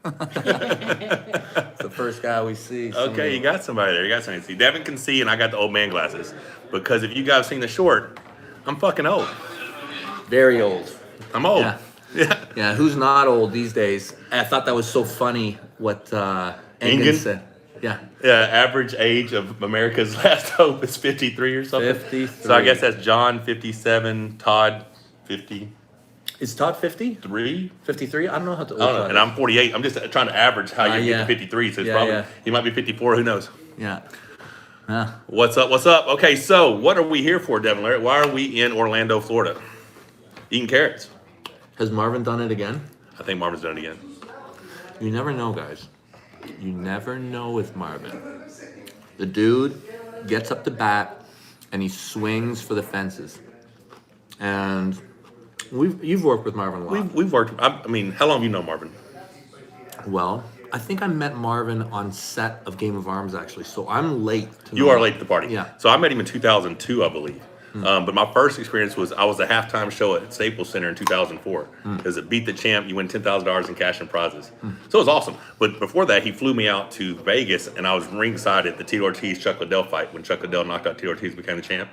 It's the first guy we see. Okay, you got somebody there. You got somebody to see. Devin can see, and I got the old man glasses. Because if you guys seen the short, I'm fucking old. Very old. I'm old. Yeah. Yeah. Yeah, who's not old these days? I thought that was so funny what Engen Engen? said. Yeah. Yeah, average age of America's last hope is 53 or something. 53. So I guess that's John 57, Todd 53. Is Todd 50? 53? I don't know how to. I don't know, and I'm 48. I'm just trying to average how you get to 53. So it's probably he might be 54. Who knows? Yeah. What's up? What's up? Okay, so what are we here for, Devon Larratt? Why are we in Orlando, Florida? Eating carrots. Has Marvin done it again? I think Marvin's done it again. You never know, guys. You never know with Marvin. The dude gets up to bat and he swings for the fences. And you've worked with Marvin a lot. We've worked. I mean, how long have you known Marvin? Well, I think I met Marvin on set of Game of Arms, actually. So I'm late. You are late to the party. Yeah. So I met him in 2002, I believe. But my first experience was I was a halftime show at Staples Center in 2004. It was a Beat the Champ. You win $10,000 in cash and prizes. So it was awesome. But before that, he flew me out to Vegas, and I was ringside at the Tito Ortiz-Chuck Liddell fight when Chuck Liddell knocked out Tito Ortiz, became the champ.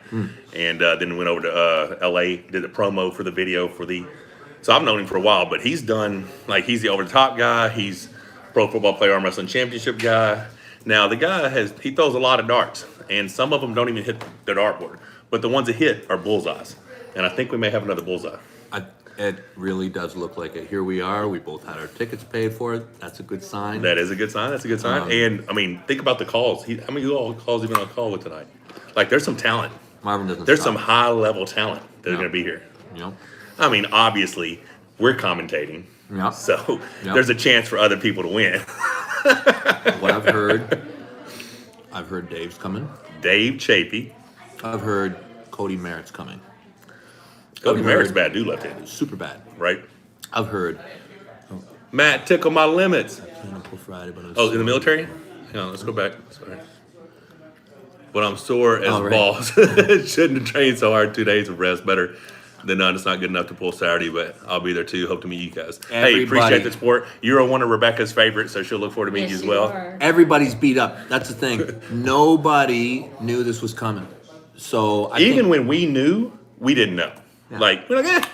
And then went over to L.A., did the promo for the video for the... So I've known him for a while, but he's done... Like, he's the over-the-top guy. He's Pro Football Player Arm Wrestling Championship guy. Now, the guy he throws a lot of darts, and some of them don't even hit the dartboard. But the ones that hit are bullseyes. And I think we may have another bullseye. It really does look like it. Here we are. We both had our tickets paid for it. That's a good sign. That is a good sign. That's a good sign. And, I mean, think about the calls. How many calls have you been on a call with tonight? Like, there's some talent. Marvin doesn't There's stop. some high-level talent that are going to be here. Yep. I mean, obviously, we're commentating. Yep. So Yep. there's a chance for other people to win. What I've heard Dave's coming. Dave Chapey. I've heard Cody Merritt's coming. Cody Merritt's bad dude left-handed. Super bad. Right? I've heard. Matt, tickle my limits. Friday, but Oh, in the military? Hang on, let's go back. Sorry. But I'm sore as balls. Shouldn't have trained so hard. 2 days of rest. Better than none. It's not good enough to pull Saturday, but I'll be there too. Hope to meet you guys. Hey, appreciate the support. You're one of Rebecca's favorites, so she'll look forward to meeting you as well. Everybody's beat up. That's the thing. Nobody knew this was coming. So Even when we knew, we didn't know. Yeah. Like, we're like,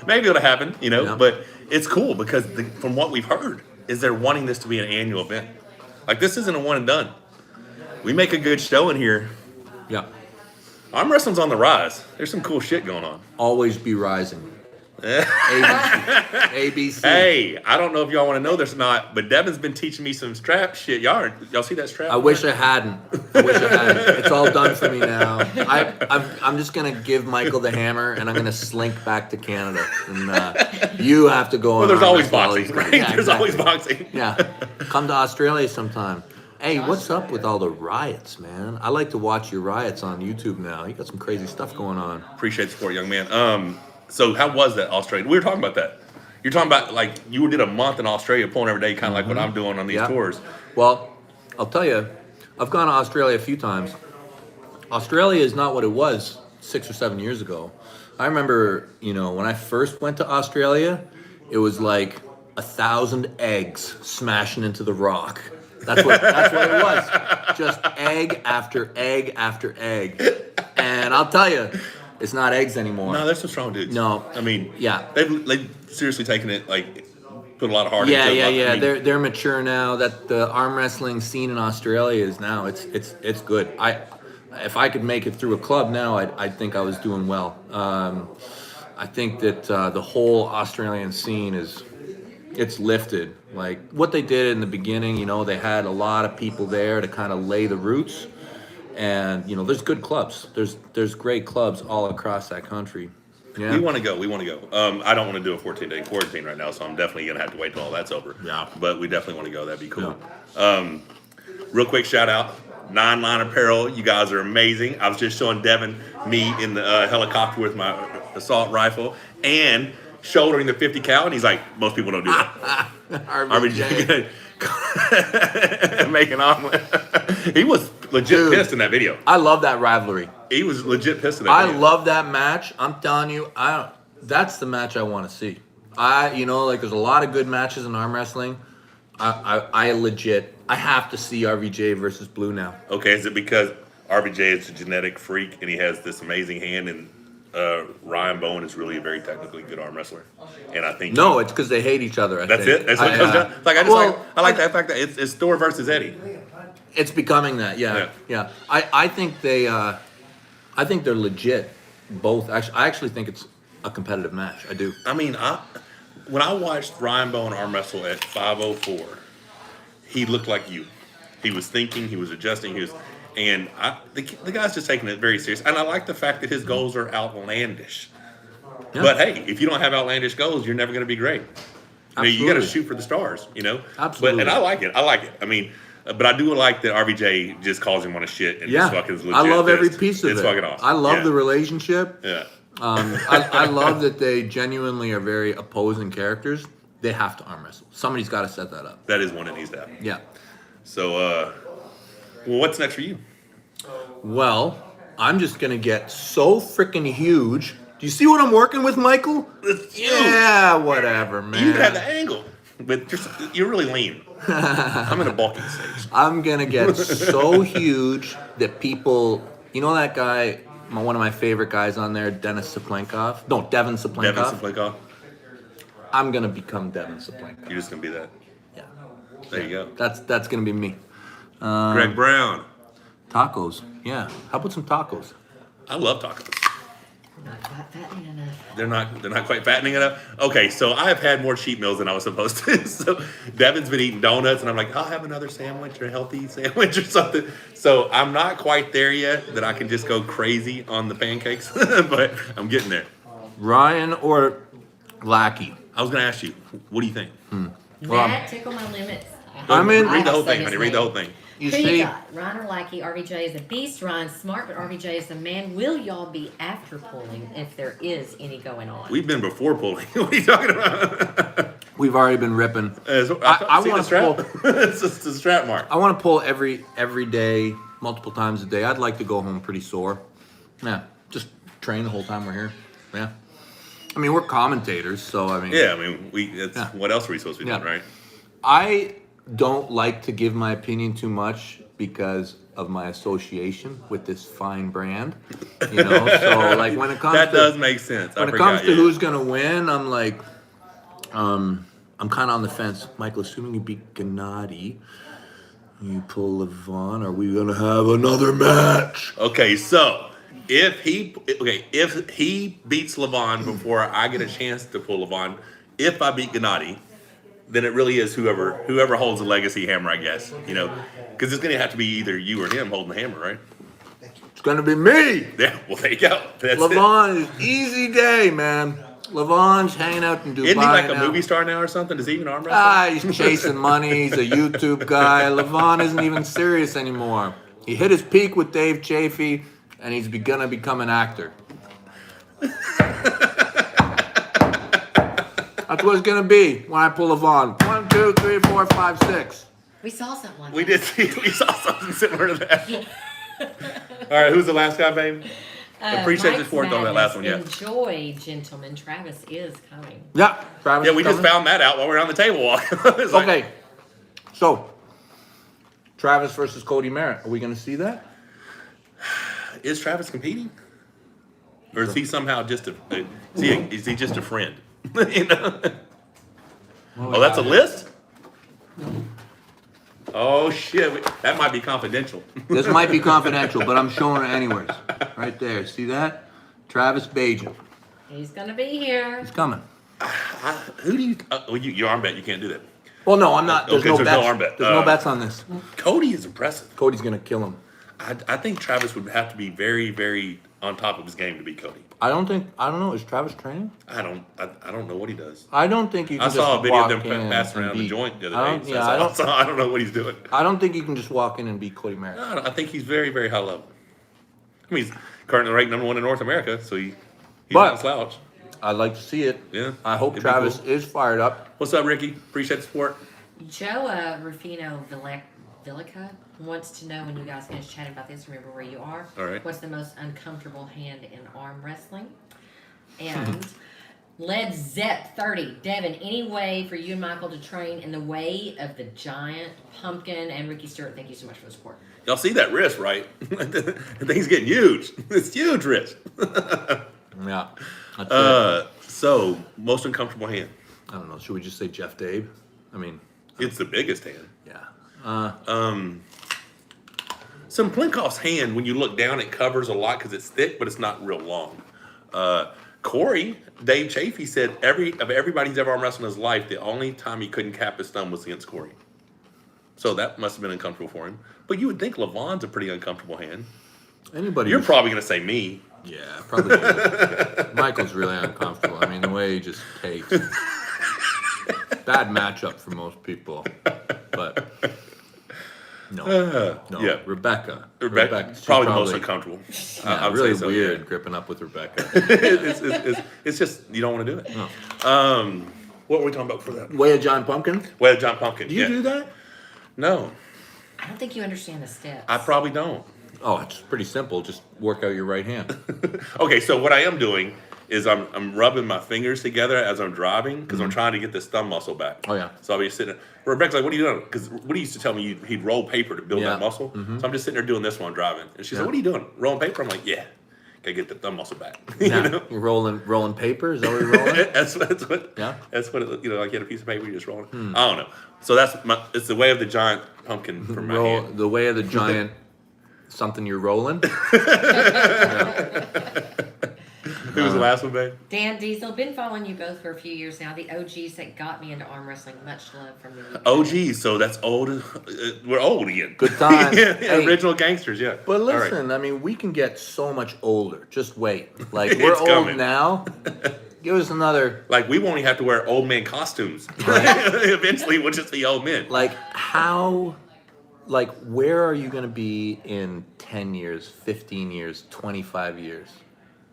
maybe it'll happen, you know. Yeah. But it's cool because from what we've heard is they're wanting this to be an annual event. Like, this isn't a one and done. We make a good show in here. Yeah. Arm wrestling's on the rise. There's some cool shit going on. Always be rising. ABC. Hey, I don't know if y'all want to know this or not, but Devin's been teaching me some strap shit. Y'all see that strap? I wish I hadn't. It's all done for me now. I'm just gonna give Michael the hammer, and I'm gonna slink back to Canada, and you have to go. Well, there's always boxing, right? Yeah, There's always boxing. Yeah, come to Australia sometime. Hey, what's up with all the riots, man? I like to watch your riots on YouTube now. You got some crazy stuff going on. Appreciate the support, young man. So how was that Australia? We were talking about that. You're talking about like you did a month in Australia, pulling every day, kind of like what I'm doing on these tours. Well, I'll tell you, I've gone to Australia a few times. Australia is not what it was 6 or 7 years ago. I remember, when I first went to Australia, it was like 1,000 eggs smashing into the rock. That's what it was. Just egg after egg after egg. And I'll tell you, it's not eggs anymore. No, there's some strong dudes. No. I mean, yeah. They've seriously taken it, like, put a lot of heart into it. Yeah. I mean, They're mature now. That the arm wrestling scene in Australia is now, it's good. If I could make it through a club now, I think I was doing well. I think that the whole Australian scene it's lifted. Like what they did in the beginning, they had a lot of people there to kind of lay the roots. And there's good clubs. There's great clubs all across that country. Yeah. We want to go. I don't want to do a 14-day quarantine right now, so I'm definitely gonna have to wait till all that's over. Yeah. But we definitely want to go. That'd be cool. Yeah. Real quick shout out, 9 Line Apparel. You guys are amazing. I was just showing Devin me in the helicopter with my assault rifle and shouldering the 50 cal, and he's like, most people don't do that. RBJ. Make an omelet. He was legit pissed in that video. I love that rivalry. He was legit pissed in that video. I love that match. I'm telling you, that's the match I want to see. There's a lot of good matches in arm wrestling. I legit, I have to see RVJ versus Blue now. Okay, is it because RBJ is a genetic freak and he has this amazing hand, and Ryan Bowen is really a very technically good arm wrestler? And I think No, it's because they hate each other. I that's think. it. That's what it comes down. Like I like that fact that it's Thor versus Eddie. It's becoming that. Yeah. Yeah. I think they're legit. Both. Actually, I actually think it's a competitive match. I do. I mean, when I watched Ryan Bowen arm wrestle at 504, he looked like you. He was thinking, he was adjusting, the guy's just taking it very serious. And I like the fact that his goals are outlandish. Yeah. But hey, if you don't have outlandish goals, you're never going to be great. You got to shoot for the stars, Absolutely. And I like it. I mean, but I do like that RVJ just calls him on a shit and Yeah. just fucking is legit. I love every piece of it's it. fucking awesome. I love the relationship. Yeah. I love that they genuinely are very opposing characters. They have to arm wrestle. Somebody's got to set that up. That is one that needs to happen. Yeah. So, well, what's next for you? Well, I'm just gonna get so freaking huge. Do you see what I'm working with, Michael? It's huge. Yeah, whatever, man. You had the angle, but you're really lean. I'm in a bulking stage. I'm gonna get so huge that people, that guy, one of my favorite guys on there, Devon Saplenkov. Devon Saplenkov. I'm gonna become Devon Saplenkov. You're just gonna be that. Yeah, There you go. that's gonna be me. Greg Brown. Tacos. Yeah. How about some tacos? I love tacos. Not quite fattening enough. They're not quite fattening enough. Okay, so I've had more cheat meals than I was supposed to. So Devin's been eating donuts, and I'm like, I'll have another sandwich or a healthy sandwich or something. So I'm not quite there yet that I can just go crazy on the pancakes, but I'm getting there. Ryan or Lackey? I was gonna ask you, what do you think? That tickle my limits. I'm in- Read the whole have to say thing, his honey. Read the name. whole thing. You Who see, you got? Ryan or Lackey? RVJ is a beast. Ryan's smart, but RVJ is a man. Will y'all be after pulling if there is any going on? We've been before pulling. What are you talking about? we've already been ripping. I I see wanna the strap. pull- It's just the strap mark. I want to pull every day, multiple times a day. I'd like to go home pretty sore. Yeah, just train the whole time we're here. Yeah. I mean, we're commentators, so I mean. Yeah, I mean, Yeah. what else are we supposed to be doing, Yeah. right? I don't like to give my opinion too much because of my association with this fine brand. So like when it comes That to does make sense. when it comes to who's gonna win, I'm like, I'm kind of on the fence. Michael, assuming you beat Gennady, you pull Levon, are we gonna have another match? Okay, so if he beats Levon before I get a chance to pull Levon, if I beat Gennady, then it really is whoever holds the legacy hammer, I guess. Because it's gonna have to be either you or him holding the hammer, right? It's gonna be me. Yeah. Well, there you go. That's Levon is easy day, man. Levon's hanging out in Dubai. Isn't he like a now. movie star now or something? Does he even arm wrestle? He's chasing money. He's a YouTube guy. Levon isn't even serious anymore. He hit his peak with Dave Chafee, and he's gonna become an actor. That's what it's gonna be when I pull Levon. 1, 2, 3, 4, 5, 6. We saw something. We saw something similar to that. All right, who's the last guy, babe? Appreciate the Mike's support on that last one, yeah. Enjoy, gentlemen. Travis is coming. Yeah, Travis. Yeah, we just coming. found that out while we were on the table walk. It's like, Okay, so Travis versus Cody Merritt. Are we gonna see that? is Travis competing, or is he somehow just is he just a friend? Oh, that's a list. Oh shit, that might be confidential. This might be confidential, but I'm showing it anyways. Right there. See that? Travis Bajan. He's gonna be here. He's coming. Who do you? You arm bet. You can't do that. Well, no, I'm not. There's Okay, no so bets. there's no arm bet. There's no bets on this. Cody is impressive. Cody's gonna kill him. I think Travis would have to be very, very on top of his game to beat Cody. I don't know. Is Travis training? I don't know what he does. I don't think you can I just saw a video of walk them in passing and around the beat- joint the I other don't- day. yeah, I don't know what he's doing. I don't think you can just walk in and beat Cody Merritt. I think he's very, very high level. I mean, he's currently ranked #1 in North America, so he's But- not a slouch. I'd like to see it. Yeah, I hope it'd be Travis cool. is fired up. What's up, Ricky? Appreciate the support. Joe Rufino Villica wants to know when you guys finish chatting about this, remember where you are. All right. What's the most uncomfortable hand in arm wrestling? And Led Zepp 30. Devin, any way for you and Michael to train in the way of the giant pumpkin? And Ricky Stewart, thank you so much for the support. Y'all see that wrist, right? The thing's getting huge. It's huge wrist. Yeah. That's it. So, most uncomfortable hand. I don't know. Should we just say Jeff Dave? I mean, It's the biggest hand. yeah. Some Plinkoff's hand, when you look down, it covers a lot because it's thick, but it's not real long. Corey, Dave Chafee said of everybody he's ever arm wrestled in his life, the only time he couldn't cap his thumb was against Corey. So that must have been uncomfortable for him. But you would think Levon's a pretty uncomfortable hand. Anybody? You're probably going to say me. Yeah, probably. Michael's really uncomfortable. I mean, the way he just takes. Bad matchup for most people, but no. Yeah. Rebecca, Rebecca's she's probably the most uncomfortable. Yeah, I would really say so, weird yeah. gripping up with Rebecca. It's just, you don't want to do it. No. What were we talking about for that? Way of John Pumpkin? Well, John Pumpkin. Do you do that? No, I don't think you understand the steps. I probably don't. Oh, it's pretty simple. Just work out your right hand. Okay, so what I am doing is I'm rubbing my fingers together as I'm driving because I'm trying to get this thumb muscle back. Oh, yeah. So I'll be sitting there. Rebecca's like, what are you doing? Because Woody used to tell me he'd roll paper to build Yeah. that muscle. So I'm just sitting there doing this while I'm driving. And she's like, what are you doing? Rolling paper? I'm like, yeah. Gotta get the thumb muscle back. You Now, know? you're rolling paper? Is that what you're rolling? that's what. Yeah. That's what it, like you had a piece of paper, you just roll it. I don't know. So it's the way of the giant pumpkin for my hand. The way of the giant something you're rolling? Who was the last one, babe? Dan Diesel, been following you both for a few years now. The OGs that got me into arm wrestling. Much love from the UK. OG, so that's old. We're old again. Good times. Yeah, Hey. original gangsters, yeah. But All right. listen, I mean, we can get so much older. Just wait. Like, It's we're old coming. now. Give us another, Like, we won't even have to wear old man costumes. Eventually, we'll just be old men. like, where are you going to be in 10 years, 15 years, 25 years?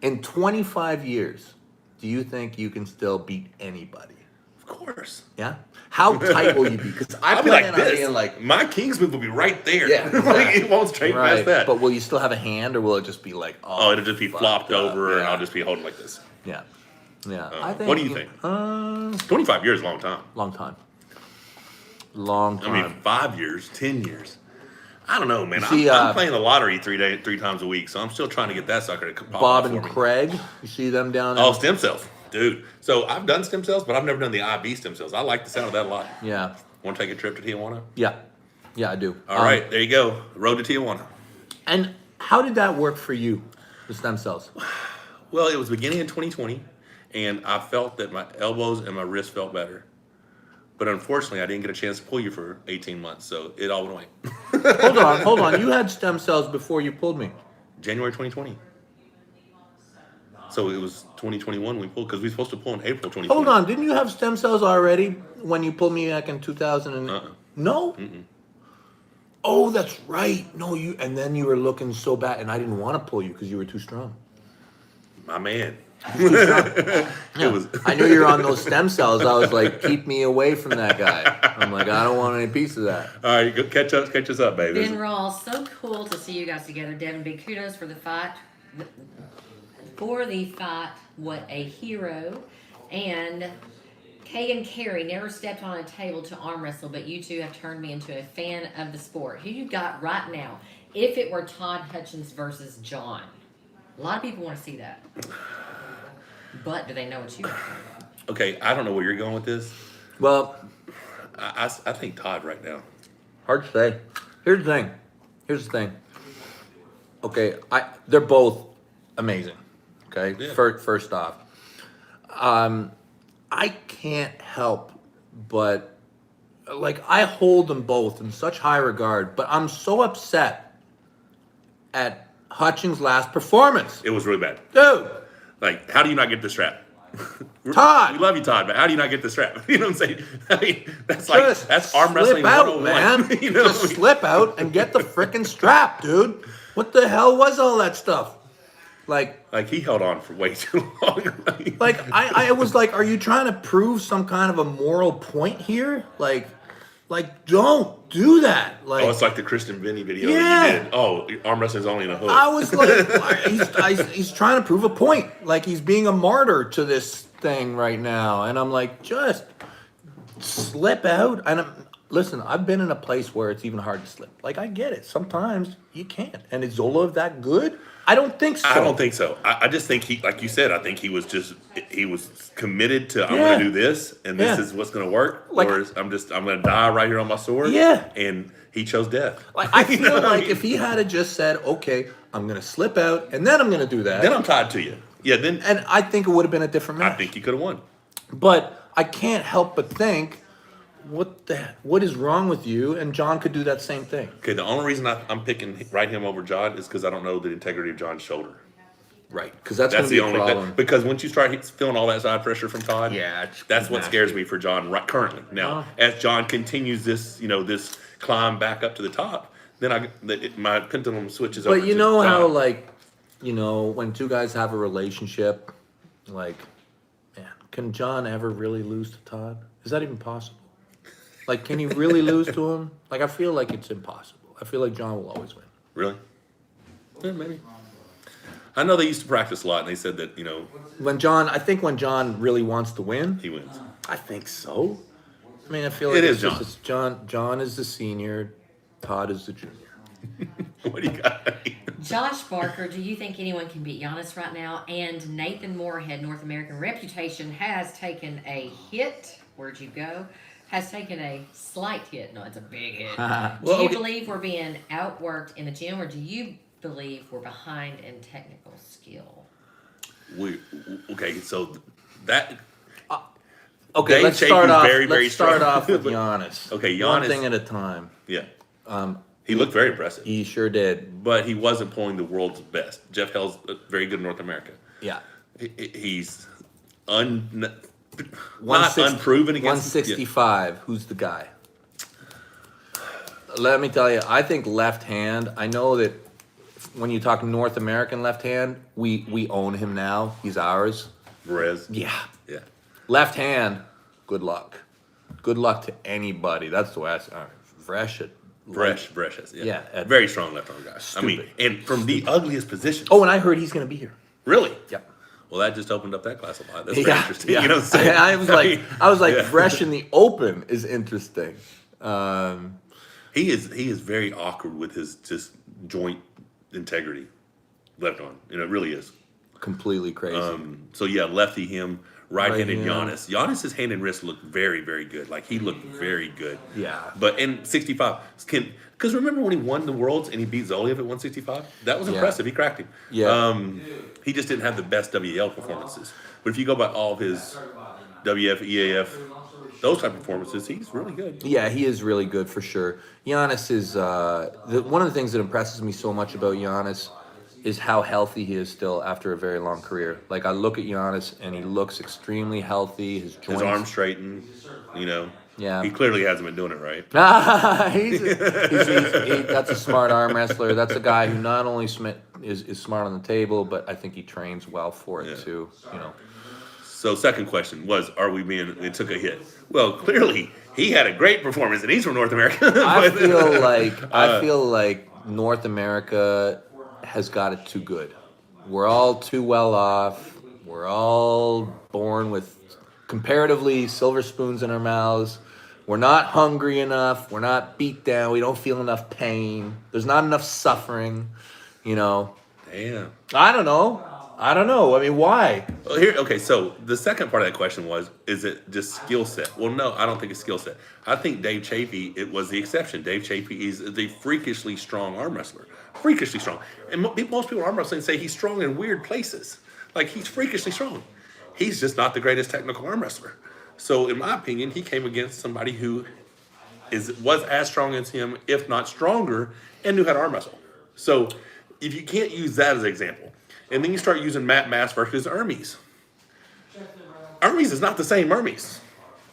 In 25 years, do you think you can still beat anybody? Of course. Yeah? How tight will you be? Because I I'll be plan like on this. being like, My King's move will be right there. Yeah, Like, it won't straight right. past that. But will you still have a hand, or will it just be like, Oh, it'll just be fucked flopped up? over, and Yeah. I'll just be holding like this. Yeah. Yeah. I think, what do you think? 25 years is a long time. Long time. Long time. I mean, 5 years, 10 years. I don't know, man. You see, I'm playing the lottery three times a week, so I'm still trying to get that sucker to pop Bob up and for me. Craig, you see them down there? Oh, stem cells, dude. So I've done stem cells, but I've never done the IB stem cells. I like the sound of that a lot. Yeah. Want to take a trip to Tijuana? Yeah. Yeah, I do. All right, there you go. Road to Tijuana. And how did that work for you, the stem cells? Well, it was beginning in 2020, and I felt that my elbows and my wrist felt better. But unfortunately, I didn't get a chance to pull you for 18 months, so it all went away. Hold on. You had stem cells before you pulled me. January 2020. So it was 2021 we pulled, because we were supposed to pull in April 2020. Hold on. Didn't you have stem cells already when you pulled me back in 2000? No? Mm-mm. Oh, that's right. No, you. And then you were looking so bad, and I didn't want to pull you because you were too strong. My man. Yeah. I knew you were on those stem cells. I was like, keep me away from that guy. I'm like, I don't want any piece of that. All right, go catch us up, baby. Ben Rawls, so cool to see you guys together. Devin, big kudos for the fight. What a hero. And Kagan Carey never stepped on a table to arm wrestle, but you two have turned me into a fan of the sport. Who you got right now? If it were Todd Hutchins versus John. A lot of people want to see that. But do they know what you think? Okay, I don't know where you're going with this. Well, I think Todd right now. hard to say. Here's the thing. Okay, they're both amazing. Okay, Yeah. first off, I can't help but like I hold them both in such high regard, but I'm so upset at Hutchings' last performance, It was really bad. dude. Like, how do you not get the strap? Todd! We love you, Todd, but how do you not get the strap? You know what I'm saying? I mean, that's Just arm wrestling slip out, 101. man. You know what I Just mean? slip out and get the frickin' strap, dude. What the hell was all that stuff? Like he held on for way too long. I was like, are you trying to prove some kind of a moral point here? Like don't do that. Like, Oh, it's like the Kristen Benny video Yeah. that you did. Oh, arm wrestling's only in a hood. I was like, he's trying to prove a point. Like he's being a martyr to this thing right now, and I'm like, just slip out. And listen, I've been in a place where it's even hard to slip. Like, I get it. Sometimes you can't. And is Zola that good? I don't think so. I don't think so. I just think he, like you said, I think he was committed to, I'm Yeah. going to do this, and this Yeah. is what's going to work. Like- or I'm going to die right here on my sword. Yeah. And he chose death. Like, I feel You know what I like mean? if he had just said, okay, I'm going to slip out, and then I'm going to do that. Then I'm tied to you. Yeah, then And I think it would have been a different match. I think he could have won. But I can't help but think, what is wrong with you? And John could do that same thing. Okay, the only reason I'm picking right him over John is because I don't know the integrity of John's shoulder. Right. Because that's That's going to be the a only problem. thing. Because once you start feeling all that side pressure from Todd, Yeah, it's that's what nasty. scares me for John right currently. Now, as John continues this, this climb back up to the top, then my pendulum switches over. But you to know how, John. like, when two guys have a relationship, like, man, can John ever really lose to Todd? Is that even possible? Like, can he really lose to him? Like, I feel like it's impossible. I feel like John will always win. Really? Yeah, maybe. I know they used to practice a lot, and they said that I think when John really wants to win, he wins. I think so. I mean, I feel like It it's is just John is the senior, Todd is the junior. What do you got? Josh Barker, do you think anyone can beat Giannis right now? And Nathan Moorhead, North American reputation, has taken a hit. Where'd you go? Has taken a slight hit. No, it's a big hit. Do you believe we're being outworked in the gym, or do you believe we're behind in technical skill? Okay, so that. Okay, Dave let's Chapey's start off. very, very let's start strong. off with Giannis. Okay, One Giannis- thing at a time. Yeah. He looked very impressive, He sure did. but he wasn't pulling the world's best. Jeff Hell's very good in North America. Yeah. He's not 160 unproven against 165. Who's the guy? Let me tell you, I think left hand. I know that when you talk North American left hand, we own him now. He's ours. Perez. Yeah. Yeah. Left hand. Good luck. Good luck to anybody. That's the way I say. Fresh. Fresh. Yeah. Yeah, Very strong left arm guy. I mean, Stupid. and from the ugliest position. Oh, and I heard he's going to be here. Really? Yep. Well, that just opened up that class a lot. That's very interesting. Yeah. You know what I'm saying? I was like, Yeah. fresh in the open is interesting. He is very awkward with his just joint integrity, left arm. It really is. Completely crazy. So yeah, lefty him, right-handed Right hand. Giannis. Giannis's hand and wrist looked very, very good. Like he looked very good. Yeah. But in 65, because remember when he won the Worlds and he beat Zoliev at 165? That was Yeah. impressive. He cracked him. Yeah. He just didn't have the best WL performances. But if you go by all of his WF, EAF, those type of performances, he's really good. Yeah, he is really good for sure. Giannis is one of the things that impresses me so much about Giannis is how healthy he is still after a very long career. Like, I look at Giannis and he looks extremely healthy. His joints. His arms straightened, Yeah. He clearly hasn't been doing it right. That's a smart arm wrestler. That's a guy who not only is smart on the table, but I think he trains well for it too. So second question was, it took a hit? Well, clearly he had a great performance and he's from North America. I feel like North America has got it too good. We're all too well off. We're all born with comparatively silver spoons in our mouths. We're not hungry enough. We're not beat down. We don't feel enough pain. There's not enough suffering. Damn. I don't know. I mean, why? Well, so the second part of that question was, is it just skill set? Well, no, I don't think it's skill set. I think Dave Chapey, it was the exception. Dave Chapey is a freakishly strong arm wrestler. Freakishly strong. And most people arm wrestling say he's strong in weird places. Like, he's freakishly strong. He's just not the greatest technical arm wrestler. So, in my opinion, he came against somebody who was as strong as him, if not stronger, and knew how to arm wrestle. So, if you can't use that as an example, and then you start using Matt Mass versus Hermes. Hermes is not the same Hermes.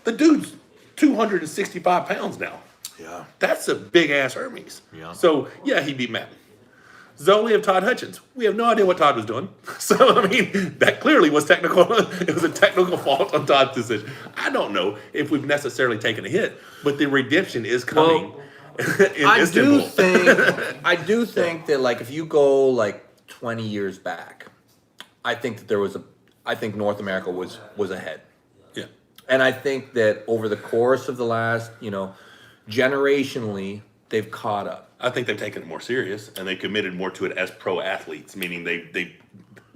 The dude's 265 pounds now. Yeah. That's a big-ass Hermes. Yeah. So, yeah, he beat Matt. Zoliev, Todd Hutchins. We have no idea what Todd was doing. So, I mean, that clearly was technical. It was a technical fault on Todd's decision. I don't know if we've necessarily taken a hit, but the redemption is coming in Istanbul. I do think that, like, if you go, like, 20 years back, I think that there was I think North America was ahead. Yeah. And I think that over the course of the last, generationally, they've caught up. I think they've taken it more serious and they committed more to it as pro athletes, meaning they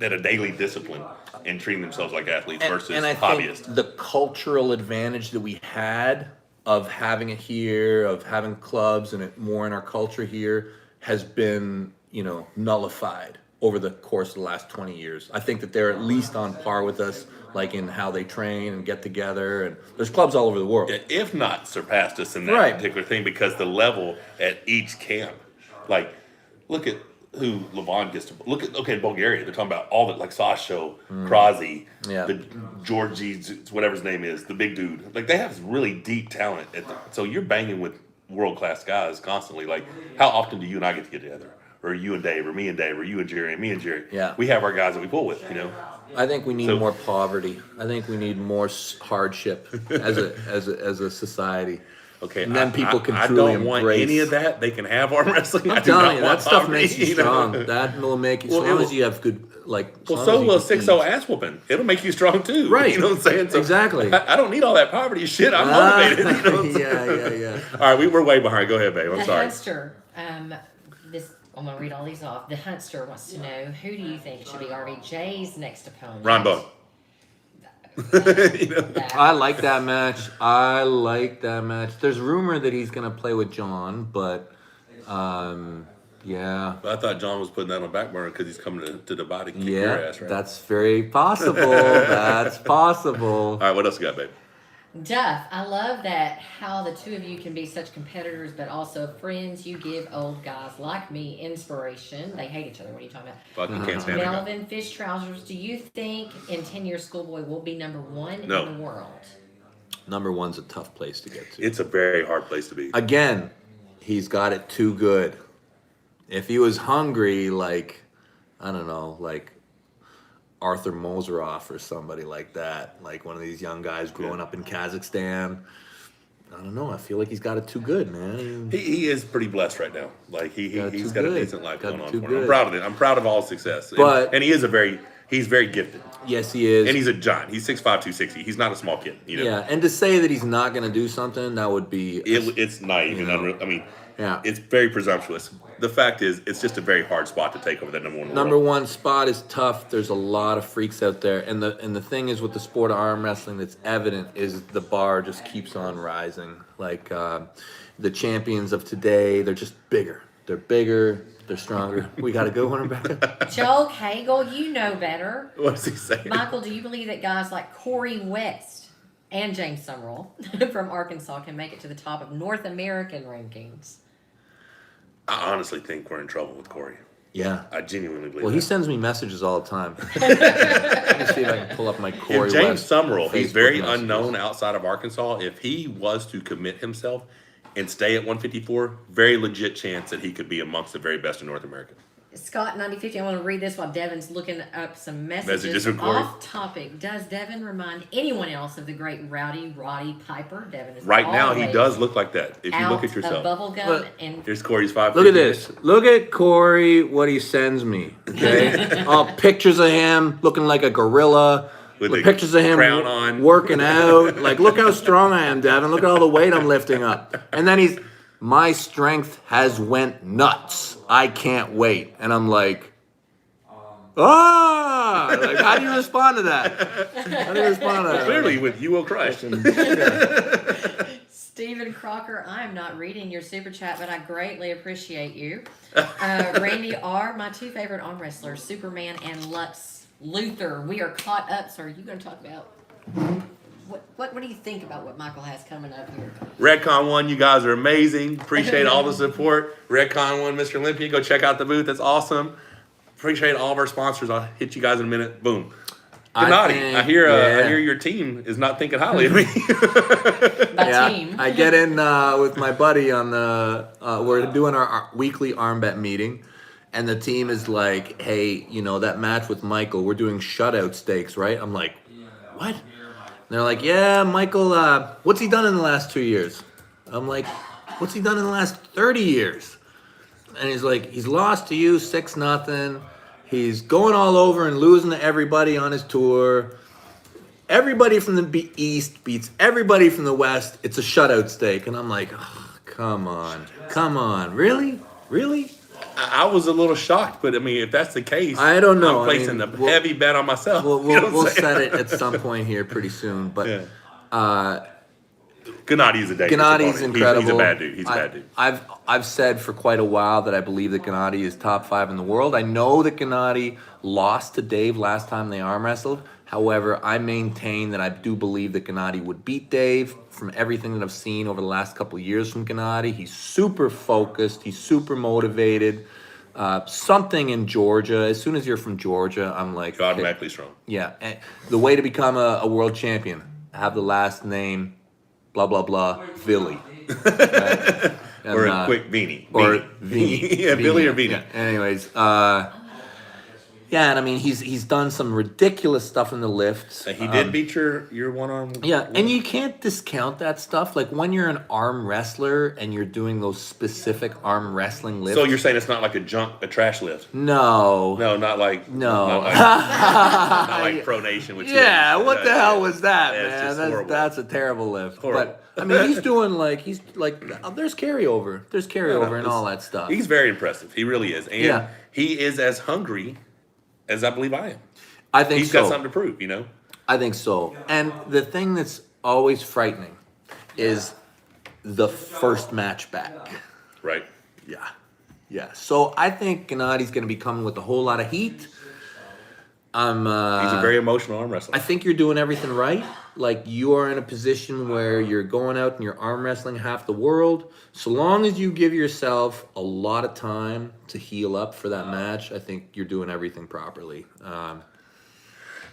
had a daily discipline and treating themselves like athletes versus and I hobbyists. think the cultural advantage that we had of having it here, of having clubs and it more in our culture here, has been, nullified over the course of the last 20 years. I think that they're at least on par with us, like in how they train and get together. And there's clubs all over the world. If not surpassed us in that Right. particular thing, because the level at each camp, like, look at who Levon gets to look at. Okay, Bulgaria, they're talking about all the like Sasho, Krazi, Yeah. the Georgie, whatever his name is, the big dude. Like they have really deep talent. So you're banging with world class guys constantly. Like, how often do you and I get together? Or you and Dave, or me and Dave, or you and Jerry, and me and Jerry. Yeah. We have our guys that we pull with, I think we need So- more poverty. I think we need more hardship as a society. Okay, And then people can I truly don't want embrace- any of that. They can have arm wrestling. I I'm do telling not you, want that stuff poverty, makes you know? strong. That will make you, as Well, long it as will- you have good, like. as Well, long so as you will can 6-0 eat. ass whooping. It'll make you strong too. Right. You know what I'm saying? So Exactly. I don't need all that poverty shit. I'm motivated. You know what I'm saying? yeah. All right, we're way behind. Go ahead, babe. I'm The sorry. Hunster, I'm going to read all these off. The Hunster wants to know, who do you think should be RVJ's next opponent? Ron Bowen. I like that match. There's rumor that he's gonna play with John, but yeah. But I thought John was putting that on the back burner because he's coming to Dubai to kick your Yeah, ass, right? that's very possible. That's possible. All right, what else you got, babe? Duff, I love that how the two of you can be such competitors, but also friends. You give old guys like me inspiration. They hate each other. What are you talking about? Fucking can't stand it. Melvin Fish Trousers, do you think in 10 years Schoolboy will be number one No. in the world? Number one's a tough place to get to. It's a very hard place to be. Again, he's got it too good. If he was hungry, like, I don't know, like Arthur Moseroff or somebody like that, like one of these young guys growing up in Kazakhstan, I don't know. I feel like he's got it too good, man. He is pretty blessed right now. Like he's Got got too a good. decent life Got going on too for him. I'm good. proud of it. I'm proud of all his success. But- and he's very gifted. Yes, he is. And he's a giant. He's 6'5", 260. He's not a small kid. Yeah, and to say that he's not going to do something, that would be It's naive and know. unreal. I mean, Yeah. it's very presumptuous. The fact is, it's just a very hard spot to take over that number one. Number world. one spot is tough. There's a lot of freaks out there, and the thing is with the sport of arm wrestling that's evident is the bar just keeps on rising. Like the champions of today, they're just bigger. They're bigger. They're stronger. We got a good one, Rebecca. Joel Cagle, you know better. What's he saying? Michael, do you believe that guys like Corey West and James Summerall from Arkansas can make it to the top of North American rankings? I honestly think we're in trouble with Corey. Yeah. I genuinely believe Well, that. he sends me messages all the time. Let me see if I can pull up my Corey If James West Summerall, he's Facebook very messages. unknown outside of Arkansas. If he was to commit himself and stay at 154, very legit chance that he could be amongst the very best in North America. Scott 9050, I want to read this while Devin's looking up some messages. Messages from Corey. Off topic. Does Devin remind anyone else of the great Roddy Piper? Devin is Right now, he always does look like that. If you look out at yourself. of bubblegum Look. and Here's Corey's 5. Look at this. Look at Corey, what he sends me. Okay? All pictures of him looking like a gorilla. With the Pictures of him crown on. working out. Like, look how strong I am, Devin. Look at all the weight I'm lifting up. And then my strength has went nuts. I can't wait. And I'm like, like, how do you respond to that? How do you respond to that? Clearly, with You Will Crush. Stephen Crocker, I am not reading your super chat, but I greatly appreciate you. Randy R., my two favorite arm wrestlers, Superman and Lux Luthor. We are caught up. So are you going to talk about what do you think about what Michael has coming up here? Redcon 1, you guys are amazing. Appreciate all the support. Redcon 1, Mr. Olympia, go check out the booth. That's awesome. Appreciate all of our sponsors. I'll hit you guys in a minute. Boom. Gennady, I hear your team is not thinking highly of me. My team. I get in with my buddy on the. We're doing our weekly arm bet meeting, and the team is like, "Hey, that match with Michael, we're doing shutout stakes, right?" I'm like, "What?" And they're like, "Yeah, Michael. What's he done in the last 2 years?" I'm like, "What's he done in the last 30 years?" And he's like, "He's lost to you 6-0. He's going all over and losing to everybody on his tour. Everybody from the East beats everybody from the West. It's a shutout stake. And I'm like, oh, come on. Really? I was a little shocked, but I mean, if that's the case, I don't know. I'm placing a heavy bet on myself. We'll set it at some point here pretty soon. But yeah. Gennadi's a dangerous Gennadi's opponent. incredible. He's a bad dude. He's a bad dude. I've said for quite a while that I believe that Gennady is top 5 in the world. I know that Gennady lost to Dave last time they arm wrestled. However, I maintain that I do believe that Gennady would beat Dave. From everything that I've seen over the last couple of years from Gennady, he's super focused. He's super motivated. Something in Georgia. As soon as you're from Georgia, I'm like, You're automatically strong. Yeah, and the way to become a world champion, have the last name, blah blah blah, Billy. Right? Or a quick Beanie. Or Beanie. Yeah, Billy or Beanie. Yeah. Anyways, and I mean he's done some ridiculous stuff in the lifts. He did beat your one arm. Yeah, and you can't discount that stuff. Like when you're an arm wrestler and you're doing those specific arm wrestling lifts. So you're saying it's not like a trash lift? No, not like no, not like pronation. Which yeah, what the hell was that, That's man? That's a terrible lift. Horrible. But I mean, he's there's carryover, and all that stuff. He's very impressive. He really is, and he is as hungry as I believe I am. I think he's so. got something to prove, you know. I think so. And the thing that's always frightening is the first match back. Right. Yeah. So I think Gennadi's going to be coming with a whole lot of heat. He's a very emotional arm wrestler. I think you're doing everything right. Like you are in a position where you're going out and you're arm wrestling half the world. So long as you give yourself a lot of time to heal up for that match, I think you're doing everything properly.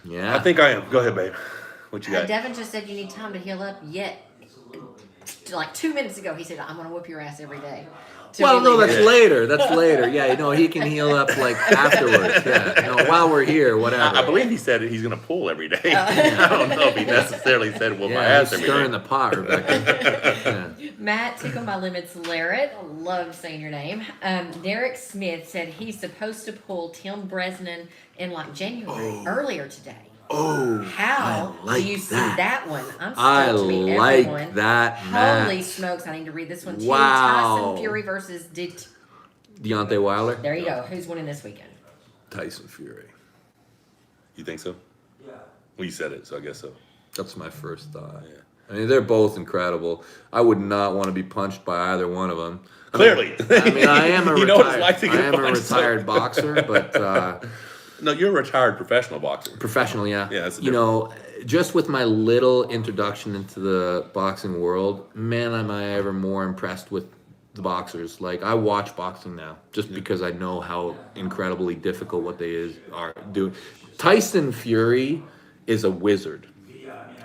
Yeah. I think I am. Go ahead, babe. What you got? Devin just said you need time to heal up. Yet, like 2 minutes ago, he said, "I'm going to whoop your ass every day." Well, no, that's later. That's later. Yeah, he can heal up like afterwards. Yeah, while we're here, whatever. I believe he said he's going to pull every day. I don't know if he necessarily said whoop my ass every day. Stirring the pot, Rebecca. Yeah. Matt, Tickle My Limits Larratt, I love saying your name. Derek Smith said he's supposed to pull Tim Bresnan in like January, earlier today. Oh, how like do you see that one? I'm I stoked to meet like everyone. that Holy match. smokes, I need to read this one too. Wow. Tyson Fury versus Deontay Wilder. There you go. Who's winning this weekend? Tyson Fury. You think so? Yeah. Well, you said it, so I guess so. That's my first thought. Yeah. I mean, they're both incredible. I would not want to be punched by either one of them. Clearly. I am a you know what it's like to get retired boxer, but no, you're a retired professional boxer. Professional, yeah. Yeah, that's just with my little introduction into the boxing world, man, am I ever more impressed with the boxers. Like I watch boxing now just because I know how incredibly difficult what they are doing. Tyson Fury is a wizard.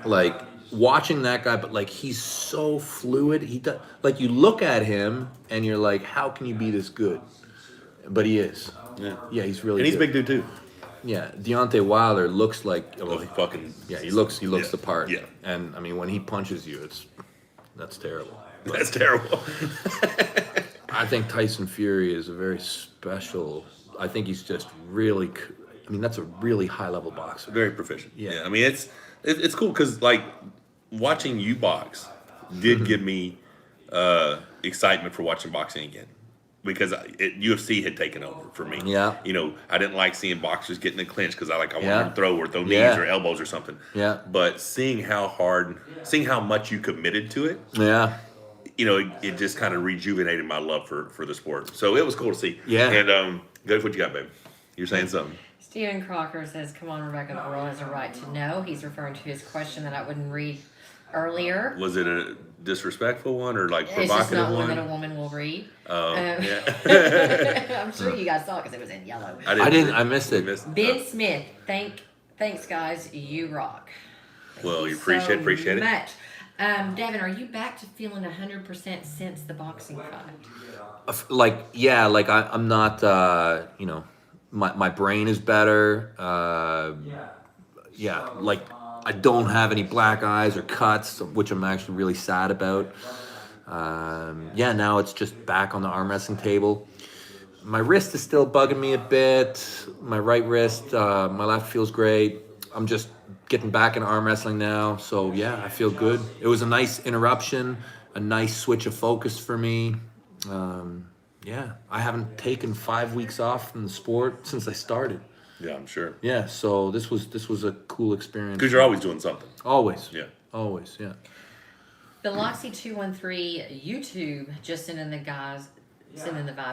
Like watching that guy, but like he's so fluid. He does, like you look at him and you're like, how can you be this good? But he is. Yeah, he's really. And he's good. a big dude too. Yeah, Deontay Wilder looks like he looks the part. Yeah, and I mean when he punches you, that's terrible. That's terrible. I think Tyson Fury is a very special. I think he's just really. I mean, that's a really high level boxer. Very proficient. Yeah. I mean, it's cool because like watching you box did give me excitement for watching boxing again. Because UFC had taken over for me. Yeah. I didn't like seeing boxers get in the clinch because I wanted to throw knees or elbows or something. Yeah. But seeing how much you committed to it. Yeah. It just kind of rejuvenated my love for the sport. So it was cool to see. Yeah. And what you got, babe? You're saying something. Stephen Crocker says, "Come on, Rebecca, the world has a right to know." He's referring to his question that I wouldn't read earlier. Was it a disrespectful one or like It's just provocative not one? one that a woman will read. Yeah. I'm sure you guys saw it because it was in yellow. I didn't. I missed it. Ben Smith, thanks guys, you rock. Well, you appreciate it. Much. Devin, are you back to feeling 100% since the boxing fight? I'm not. My brain is better. I don't have any black eyes or cuts, which I'm actually really sad about. Now it's just back on the arm wrestling table. My wrist is still bugging me a bit. My right wrist, my left feels great. I'm just getting back in arm wrestling now. So yeah, I feel good. It was a nice interruption, a nice switch of focus for me. Yeah, I haven't taken 5 weeks off from the sport since I started. Yeah, I'm sure. Yeah, so this was a cool experience. Because you're always doing something. Always. Yeah. Always, yeah. Biloxi 213 YouTube just sending the vibe,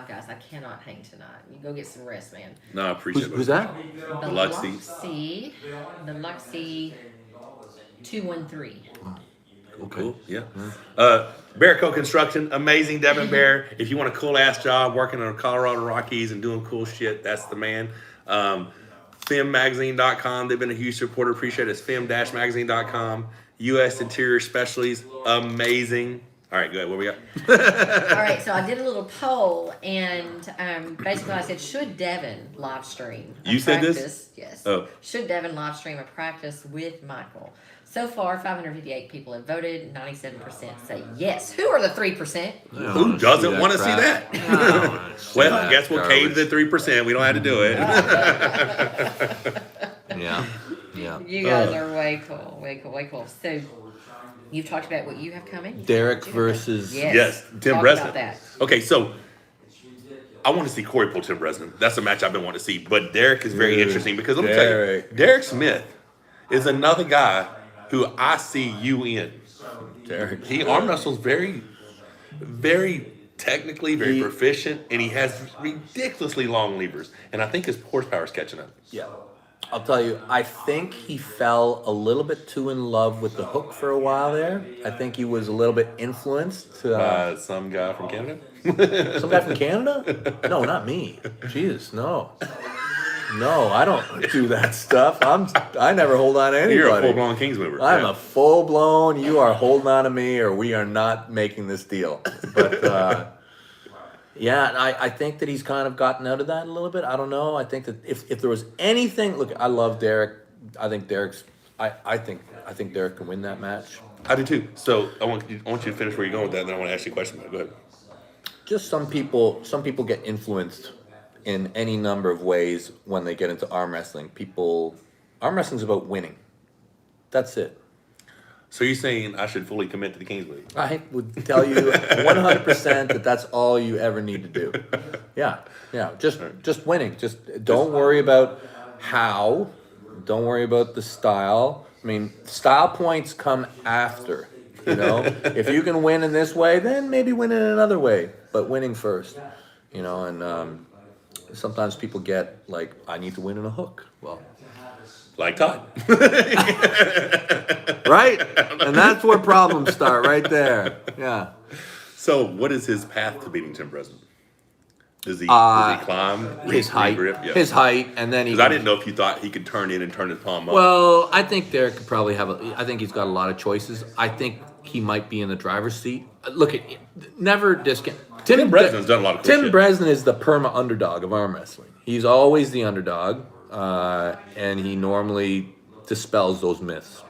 guys. I cannot hang tonight. You go get some rest, man. No, I appreciate it. Who's that? Biloxi 213. Okay. Cool. Yeah. Bearco Construction, amazing Devon Bear. If you want a cool ass job working on the Colorado Rockies and doing cool shit, that's the man. FemMagazine.com. They've been a huge supporter. Appreciate it. It's fem-magazine.com. U.S. Interior Specialties, amazing. All right, go ahead. What we got? All right, so I did a little poll, and basically I said, should Devon live stream a You said this? practice? Yes. Oh. Should Devon live stream a practice with Michael? So far, 558 people have voted. 97% say yes. Who are the 3%? Who doesn't want to see that? Well, I guess we'll cave the 3%. We don't have to do it. Yeah. Yeah. You guys are way cool, way cool, way cool. So, you've talked about what you have coming? Derek versus Yes, Tim Talk Bresnan. about that. Okay, so I want to see Corey pull Tim Bresnan. That's a match I've been wanting to see. But Derek is very interesting because let me tell you, Derek Smith is another guy who I see you in. Derek. He arm wrestles very, very technically, very proficient, and he has ridiculously long levers. And I think his horsepower's catching up. Yeah. I'll tell you, I think he fell a little bit too in love with the hook for a while there. I think he was a little bit influenced. Some guy from Canada? Some guy from Canada? No, not me. Jesus, no. No, I don't do that stuff. I never hold on to anybody. You're a full-blown Kings mover. I'm a full-blown, you are holding on to me or we are not making this deal. But, yeah, I think that he's kind of gotten out of that a little bit. I don't know. I think that if there was anything, look, I love Derek. I think I think Derek can win that match. I do too. So I want you to finish where you're going with that, and then I want to ask you a question. Go ahead. Just some people get influenced in any number of ways when they get into arm wrestling. Arm wrestling's about winning. That's it. So you're saying I should fully commit to the Kings League? I would tell you 100% that that's all you ever need to do. Yeah. Just winning. Just don't worry about how. Don't worry about the style. I mean, style points come after. You know, if you can win in this way, then maybe win in another way. But winning first. You know, and sometimes people get like, I need to win in a hook. Well. Like Todd. Right? And that's where problems start, right there. Yeah. So what is his path to beating Tim Bresnan? Does he climb? His height. Yeah. His height, and then he... Because I didn't know if you thought he could turn in and turn his palm up. Well, I think Derek could probably I think he's got a lot of choices. I think he might be in the driver's seat. Look, never discount... Tim Bresnan's done a lot of cool shit. Bresnan is the perma underdog of arm wrestling. He's always the underdog, and he normally dispels those myths.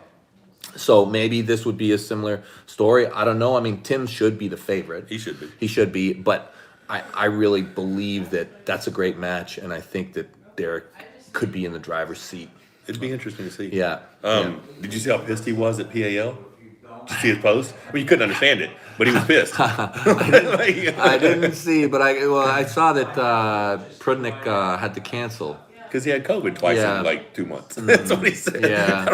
So maybe this would be a similar story. I don't know. I mean, Tim should be the favorite. He should be. He should be, but I really believe that that's a great match, and I think that Derek could be in the driver's seat. It'd be interesting to see. Yeah. Did you see how pissed he was at PAL? Did you see his post? I mean, you couldn't understand it, but he was pissed. I didn't see, but I saw that Prudnick had to cancel. Because he had COVID twice in like 2 months. That's what he said. Yeah.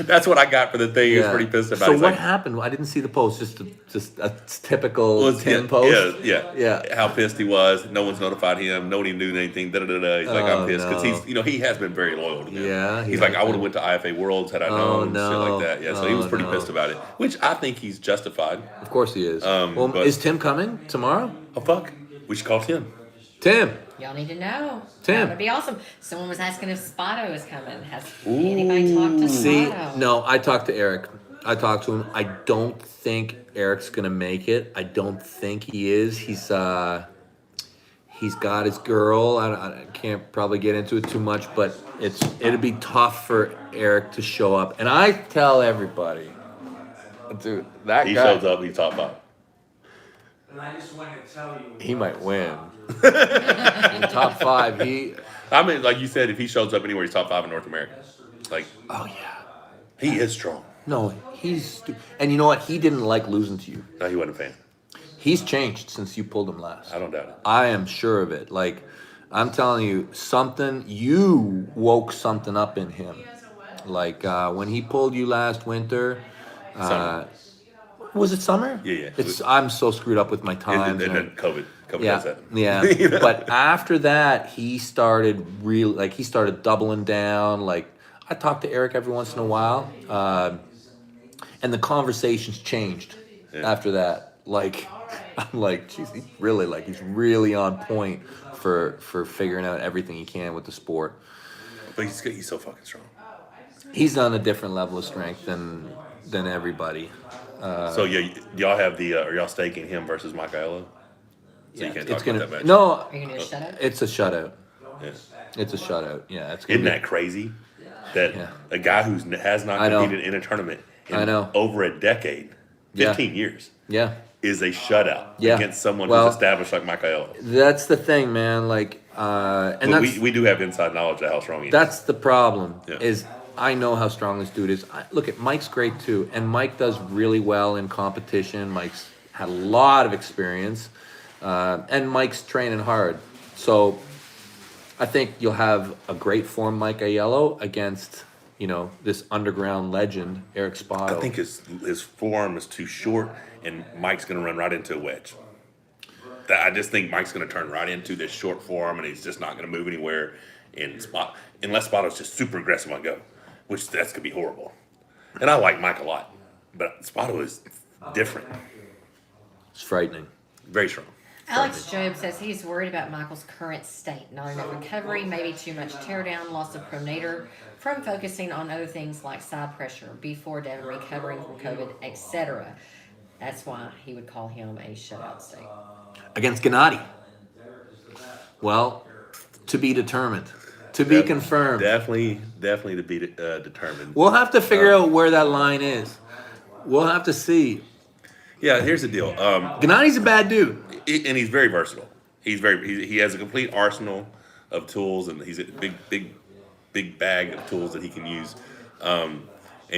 That's what I got for the thing. He was pretty pissed about it. So what happened? I didn't see the post. Just a typical Tim post. Yeah. How pissed he was. No one's notified him. Nobody knew anything. He's like, I'm pissed because he has been very loyal to them. Yeah. He's like, I would have went to IFA Worlds had I known. Shit like that. Yeah. So he was pretty pissed about it, which I think he's justified. Of course he is. Is Tim coming tomorrow? Oh fuck! We should call Tim. Tim. Y'all need to know. Tim. That would be awesome. Someone was asking if Spotto is coming. Has anybody talked to Spotto? See, no, I talked to Eric. I talked to him. I don't think Eric's gonna make it. I don't think he is. He's got his girl. I can't probably get into it too much, but it'd be tough for Eric to show up. And I tell everybody, dude, that he guy. shows up. He's top five. And I just wanted to tell you. He might win. In top 5, I mean, like you said, if he shows up anywhere, he's top 5 in North America. Like, oh yeah. he is strong. No, and you know what? He didn't like losing to you. No, he wasn't a fan. He's changed since you pulled him last. I don't doubt it. I am sure of it. Like, I'm telling you, you woke something up in him. Like, when he pulled you last winter, Summer. was it summer? Yeah. I'm so screwed up with my times. And then COVID yeah, does that. yeah. You know? But after that, he started he started doubling down. Like, I talk to Eric every once in a while, and the conversations changed after that. Like, I'm like, geez, he's really on point for figuring out everything he can with the sport. But he's so fucking strong. He's on a different level of strength than everybody. So yeah, y'all have are y'all staking him versus Michael? So Yeah, you can't it's talk gonna about that match. no. Are you gonna do a shutout? It's a shutout. Yeah. It's a shutout. Yeah, it's gonna Isn't be, that crazy? That Yeah. a guy who has not I know. competed in a tournament in I know. over a decade, 15 years, Yeah, is a shutout Yeah. against someone Well, who's established like Michael. that's the thing, man. Like, and But that's we do have inside knowledge of how strong he is. that's the problem. Yeah. Is I know how strong this dude is. Look at Mike's great too, and Mike does really well in competition. Mike's had a lot of experience, and Mike's training hard. So I think you'll have a great form Mike Aiello against this underground legend Eric Spotto. I think his forearm is too short, and Mike's going to run right into a wedge. I just think Mike's going to turn right into this short forearm, and he's just not going to move anywhere. Unless Spotto's just super aggressive on go, which that's going to be horrible. And I like Mike a lot, but Spotto is different, It's frightening. very strong. Alex Job says he's worried about Michael's current state. Not enough recovery, maybe too much teardown, loss of pronator from focusing on other things like side pressure before Devon recovering from COVID, etc. That's why he would call him a shutout state. Against Gennady. Well, to be determined. To be confirmed. Definitely to be determined. We'll have to figure out where that line is. We'll have to see. Yeah, here's the deal. Gennady's a bad dude. And he's very versatile. He has a complete arsenal of tools, and he's a big bag of tools that he can use. And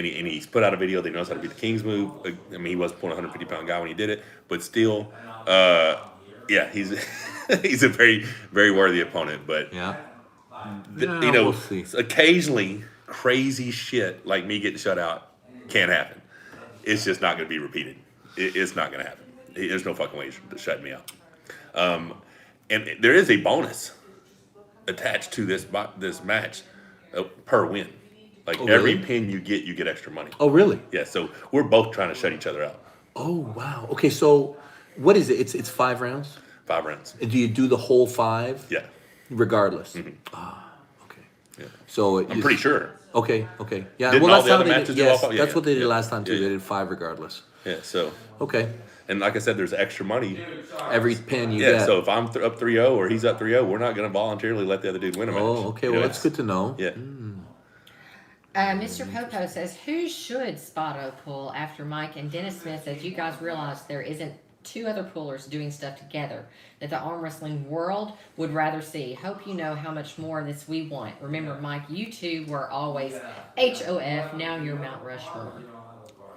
he's put out a video that he knows how to beat the King's move. I mean, he was pulling a 150-pound guy when he did it, but still, he's he's a very, very worthy opponent. But Yeah. we'll see. Occasionally crazy shit like me getting shut out can't happen. It's just not going to be repeated. It's not going to happen. There's no fucking way to shut me out. And there is a bonus attached to this match per win. Like every really? pin you get extra money. Oh, really? Yeah, so we're both trying to shut each other out. Oh, wow. Okay, so what is it? It's 5 rounds? 5 rounds. Do you do the whole 5? Yeah. Regardless? Mm-hmm. Okay. Yeah. So I'm pretty sure. Okay. Yeah. Didn't well, all that's the how other they matches did. do Yes, all 5? that's Yeah, what they did yeah. last time too. Yeah. They did 5 regardless. Yeah, so Okay. and like I said, there's extra money. Every pin you Yeah, get. so if I'm up 3-0 or he's up 3-0, we're not going to voluntarily let the other dude win a match. Oh, okay. You Well, know, that's good to know. Yeah. Mr. Popo says, who should Spotto pull after Mike and Dennis Smith says you guys realize there isn't 2 other pullers doing stuff together that the arm wrestling world would rather see. Hope you know how much more of this we want. Remember, Mike, you two were always HOF. Now you're Mount Rushmore.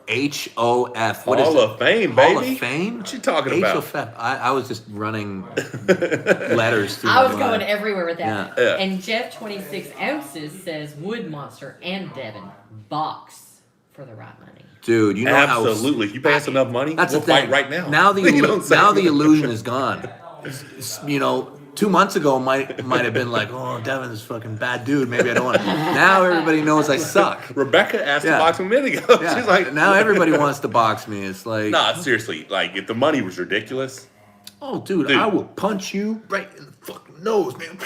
HOF. What is Hall it? of Fame, baby. Hall of Fame? What you talking about? HOF. I was just running letters through I my was mind. going everywhere with that. Yeah. And Jeff 26 ounces says Wood Monster and Devon box for the right money. Dude, you know Absolutely. If you pay us enough money, That's we'll the thing. fight right now. Now the You know what I'm saying? now the illusion is gone. 2 months ago might have been like, oh, Devon's a fucking bad dude. Maybe I don't want to. Now everybody knows I suck. Rebecca asked Yeah. to box him a minute ago. Yeah. She's like, now everybody wants to box me. It's like, nah, seriously. Like, if the money was ridiculous, Oh, dude, I will punch you right in the fucking nose, man.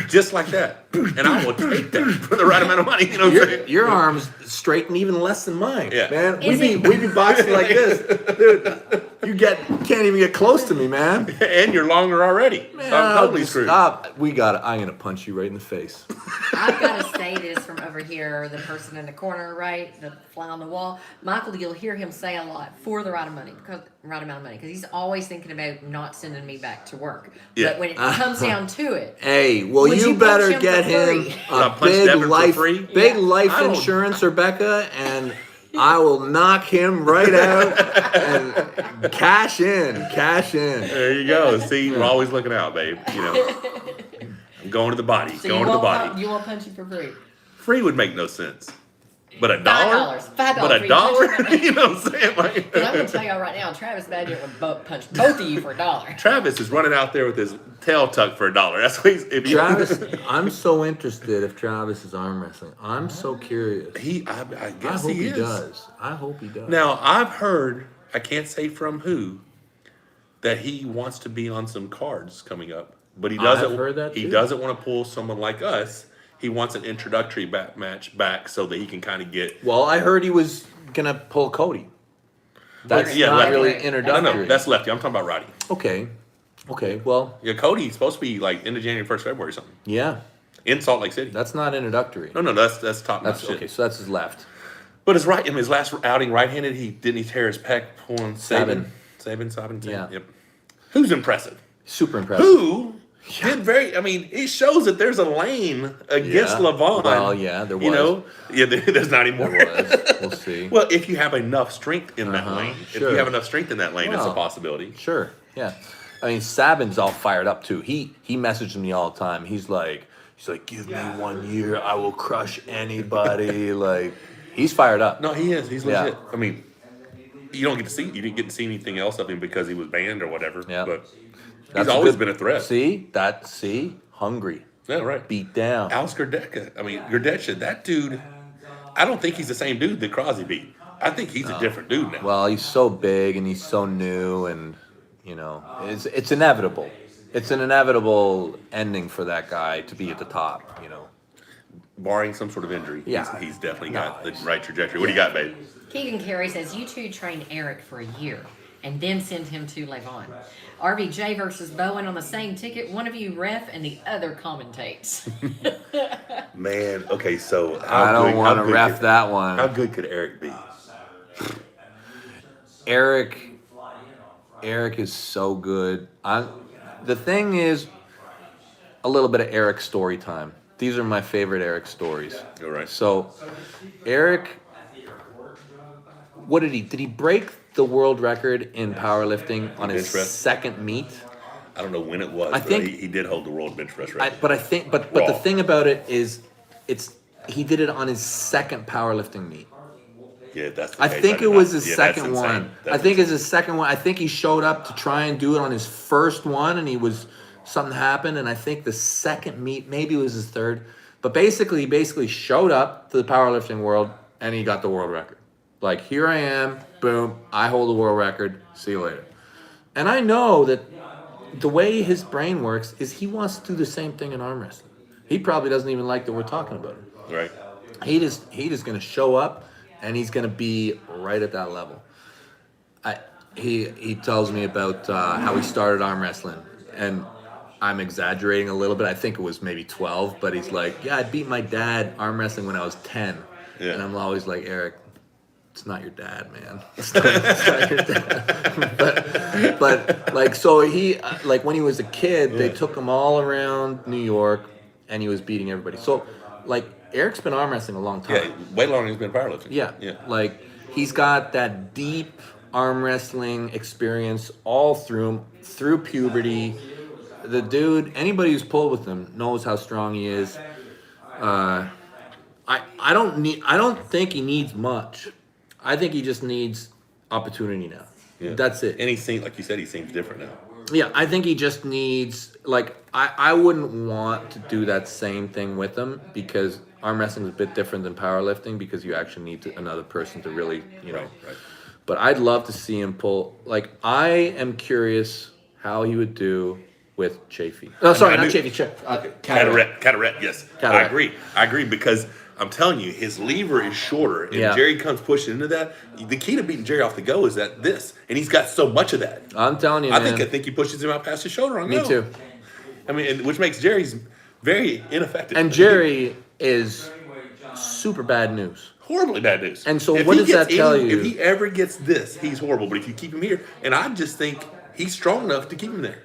Just like that. And I will take that for the right amount of money. You know what I'm saying? Your arm's straight and even less than mine. Yeah. Man, Is we be boxing like this. Dude, can't even get close to me, man. And you're longer already. Man, So I'm totally screwed. Stop. I'm gonna punch you right in the face. I've got to say this from over here, the person in the corner, right, the fly on the wall. Michael, you'll hear him say a lot for the right amount of money, because he's always thinking about not sending me back to work. Yeah. But when it comes down to it, Hey, well, Would you you better punch him get for him free? a punch Devon for free? big Yeah. life I don't- insurance, Rebecca, and I will knock him right out and cash in. There you go. See, we're always looking out, babe. You know, I'm going to the body. so Going to the body. you won't punch him for free. Free would make no sense. But $1? $5. But $5. $1? You know what I'm saying? Like, But I'm going to tell y'all right now, Travis Badger would punch both of you for $1. Travis is running out there with his tail tucked for $1. That's what he's. If you, Travis, I'm so interested if Travis is arm wrestling. I'm so curious. I I guess hope he is. does. I hope he does. Now I've heard. I can't say from who. That he wants to be on some cards coming up, but he doesn't. I've heard that he too. doesn't want to pull someone like us. He wants an introductory match back so that he can kind of get. Well, I heard he was gonna pull Cody. That's Yeah, not lefty. really No, introductory. That's lefty. I'm talking about Roddy. Okay. Well, Yeah, Cody's supposed to be like end of January, 1st February or something yeah. in Salt Lake City. That's not introductory. No, that's top notch That's shit. okay. So that's his left. But in his last outing, right-handed, he tear his pec pulling Sabin. Sabin. Yeah. Yep. Who's impressive? Super impressive. Who did very? I mean, it shows that there's a lane against Yeah. Levon. Well, yeah, there was. You know, there's not anymore. There was. We'll see. Well, if you have enough strength in that lane, if sure. you have enough strength in that lane, it's a Well, possibility. Sure. Yeah. I mean, Sabin's all fired up too. He messages me all the time. He's like, give me 1 year, I will crush anybody. Like, he's fired up. No, he is. He's Yeah. legit. I mean, you didn't get to see anything else of him because he was banned or whatever. Yeah. But That's he's always good- been a threat. See, hungry, Yeah, right. beat down. Alex Gerdetcha, that dude, I don't think he's the same dude that Crosby beat. I think he's a different dude now. Well, he's so big and he's so new, and it's inevitable. It's an inevitable ending for that guy to be at the top. Barring some sort of injury, Yeah. he's definitely got No, the right trajectory. What do you got, babe? Keegan Carey says, you two trained Eric for a year and then send him to Levon. RVJ versus Bowen on the same ticket. One of you ref and the other commentates. Man, okay, so I don't want to ref that one. How good could Eric be? Eric is so good. The thing is, a little bit of Eric story time. These are my favorite Eric stories. All right. So, Eric, what did he? Did he break the world record in powerlifting on his Bench press? second meet? I don't know when it was, I but think- he did hold the world bench press record. But the Raw. thing about it is, he did it on his second powerlifting meet. Yeah, that's the I case. think did it was not- his yeah, that's second insane. one. That's I think insane. it's his second one. I think he showed up to try and do it on his first one, and something happened, and I think the second meet, maybe it was his third, but basically, he showed up to the powerlifting world, and he got the world record. Like, here I am, boom, I hold the world record, see you later. And I know that the way his brain works is he wants to do the same thing in arm wrestling. He probably doesn't even like that we're talking about it. Right. He just gonna show up, and he's gonna be right at that level. He tells me about how he started arm wrestling, and I'm exaggerating a little bit. I think it was maybe 12, but he's like, yeah, I beat my dad arm wrestling when I was 10. Yeah. And I'm always like, Eric, it's not your dad, man. It's not your dad. but like, so he, like when he was a kid, they took him all around New York, and he was beating everybody. So like, Eric's been arm wrestling a long time. Yeah, way longer than he's been powerlifting. Yeah. Yeah. Like, he's got that deep arm wrestling experience all through puberty. The dude, anybody who's pulled with him knows how strong he is. I don't think he needs much. I think he just needs opportunity now. Yeah. That's it. And he seems, like you said, he seems different now. Yeah, I think he just needs, like, I wouldn't want to do that same thing with him, because arm wrestling is a bit different than powerlifting, because you actually need another person to really, Right. But I'd love to see him pull. Like, I am curious how he would do with Chafee. Oh, sorry, I not knew- Chafee. Cataract, yes. Cataract. I agree because I'm telling you, his lever is shorter, and Yeah. Jerry comes pushing into that. The key to beating Jerry off the go is that and he's got so much of that. I'm telling you, I man. think he pushes him out past his shoulder on Me go. too. I mean, which makes Jerry's very ineffective. And Jerry is super bad news. Horribly bad news. And so If what he does that gets tell you? If he ever gets this, he's horrible. But if you keep him here, and I just think he's strong enough to keep him there.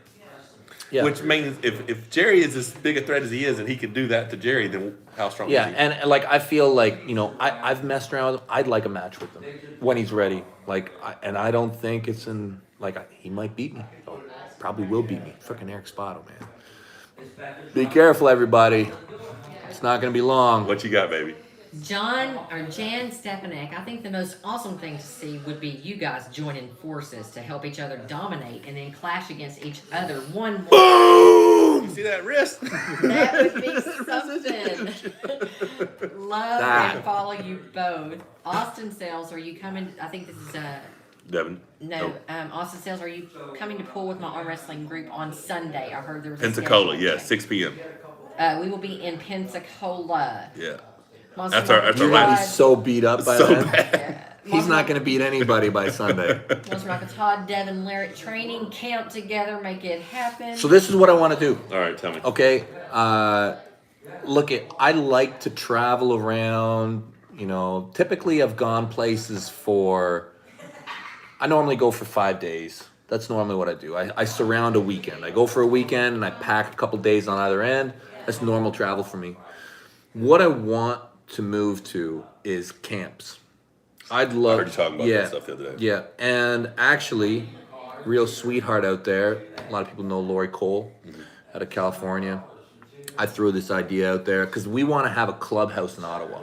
Yeah. Which means if Jerry is as big a threat as he is, and he can do that to Jerry, then how strong Yeah, is he? and like I feel like I've messed around with him. I'd like a match with him when he's ready. And I don't think it's in he might beat me. Oh, probably will beat me. Freaking Eric Spotto, man. Be careful, everybody. It's not gonna be long. What you got, baby? Jan Stepanek, I think the most awesome thing to see would be you guys joining forces to help each other dominate and then clash against each other. Boom! You see that wrist? That would be something. Love and follow you both. Austin Sales, are you coming? I think this is Devon. no. Austin Sales, are you coming to pool with my arm wrestling group on Sunday? I heard there was a Pensacola, schedule. yeah, 6 p.m. We will be in Pensacola. Yeah. Monster That's our Market You're last- gonna be Todd- so beat up by So then. bad. Yeah. He's not gonna beat anybody by Sunday. Monster Michael Todd, Devon Larratt training camp together, make it happen. So this is what I want to do. All right, tell me. Okay. I like to travel around. Typically I've gone places I normally go for 5 days. That's normally what I do. I surround a weekend. I go for a weekend and I pack a couple days on either end. That's normal travel for me. What I want to move to is camps. I'd love. I heard you talking about that stuff the other day. Yeah, and actually, real sweetheart out there. A lot of people know Lori Cole out of California. I threw this idea out there because we want to have a clubhouse in Ottawa.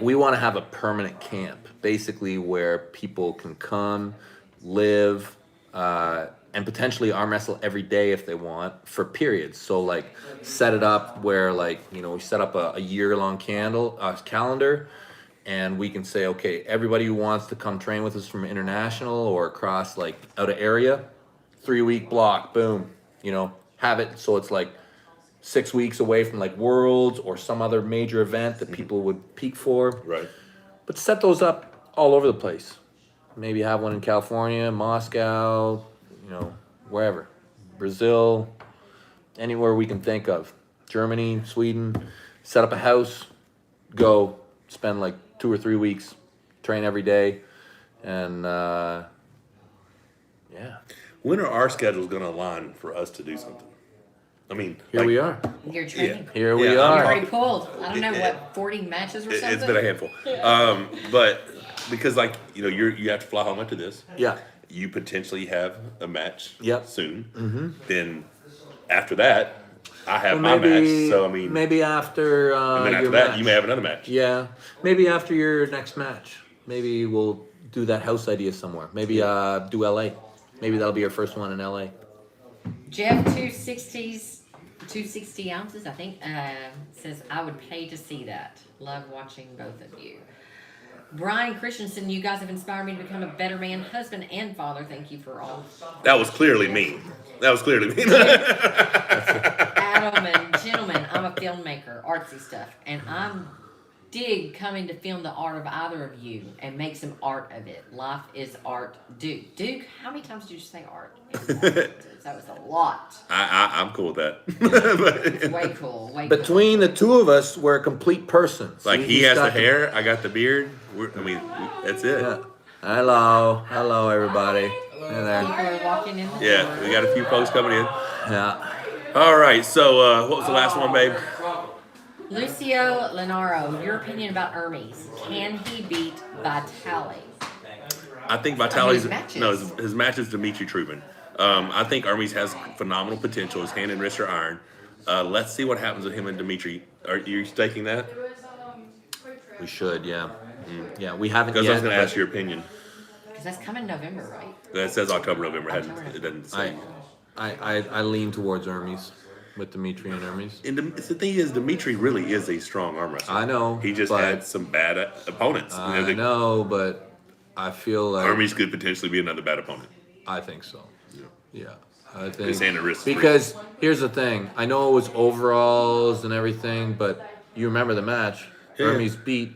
We want to have a permanent camp, basically where people can come, live, and potentially arm wrestle every day if they want for periods. So set it up where we set up a year-long calendar, and we can say, okay, everybody who wants to come train with us from international or across out of area, 3-week block, boom, have it so it's 6 weeks away from Worlds or some other major event that people would peak for. Right. But set those up all over the place. Maybe have one in California, Moscow, wherever. Brazil, anywhere we can think of. Germany, Sweden. Set up a house, go, spend 2 or 3 weeks, train every day, and yeah. When are our schedules going to align for us to do something? I mean, Here we are. You're training. Here we Yeah, You're are. already pulled. I don't know what 40 matches or something. It's been a handful. But because you have to fly home after this. Yeah. You potentially have a match Yep. soon. Mm-hmm. Then after that, I have Well, my match. So I mean, maybe after and then after your that, match. you may have another match. Yeah, maybe after your next match. Maybe we'll do that house idea somewhere. Maybe do LA. Maybe that'll be our first one in LA. Jeff 260 ounces, I think, says, I would pay to see that. Love watching both of you. Brian Christensen, you guys have inspired me to become a better man, husband, and father. Thank you for all. That was clearly me. Adam and gentlemen, I'm a filmmaker, artsy stuff, and I'm dig coming to film the art of either of you and make some art of it. Life is art. Duke, how many times did you say art? That was a lot. I'm cool with that. It's way cool. Way Between the two of us, we're a complete person. He has the hair, I got the beard. That's it. Yeah. Hello, everybody. Hey cool. there. People are walking in the Yeah, door. we got a few folks coming in. Yeah. All right, so what was the last one, babe? Lucio Lenaro, your opinion about Hermes. Can he beat Vitali? I think Vitali's His matches. no, his match is Dimitri Trubin. I think Hermes has phenomenal potential. His hand and wrist are iron. Let's see what happens with him and Dimitri. Are you staking that? We should, yeah. Yeah, we haven't Because yet. I was going to but ask your opinion. Because that's coming November, right? That says October, November. It doesn't I, say. I lean towards Hermes with Dimitri and Hermes. And the thing is, Dimitri really is a strong arm wrestler. I know. He just but had some bad opponents. I know, but I feel like Hermes could potentially be another bad opponent. I think so. Yeah. I think This ain't a risk. because here's the thing. I know it was overalls and everything, but you remember the match. Yeah. Hermes beat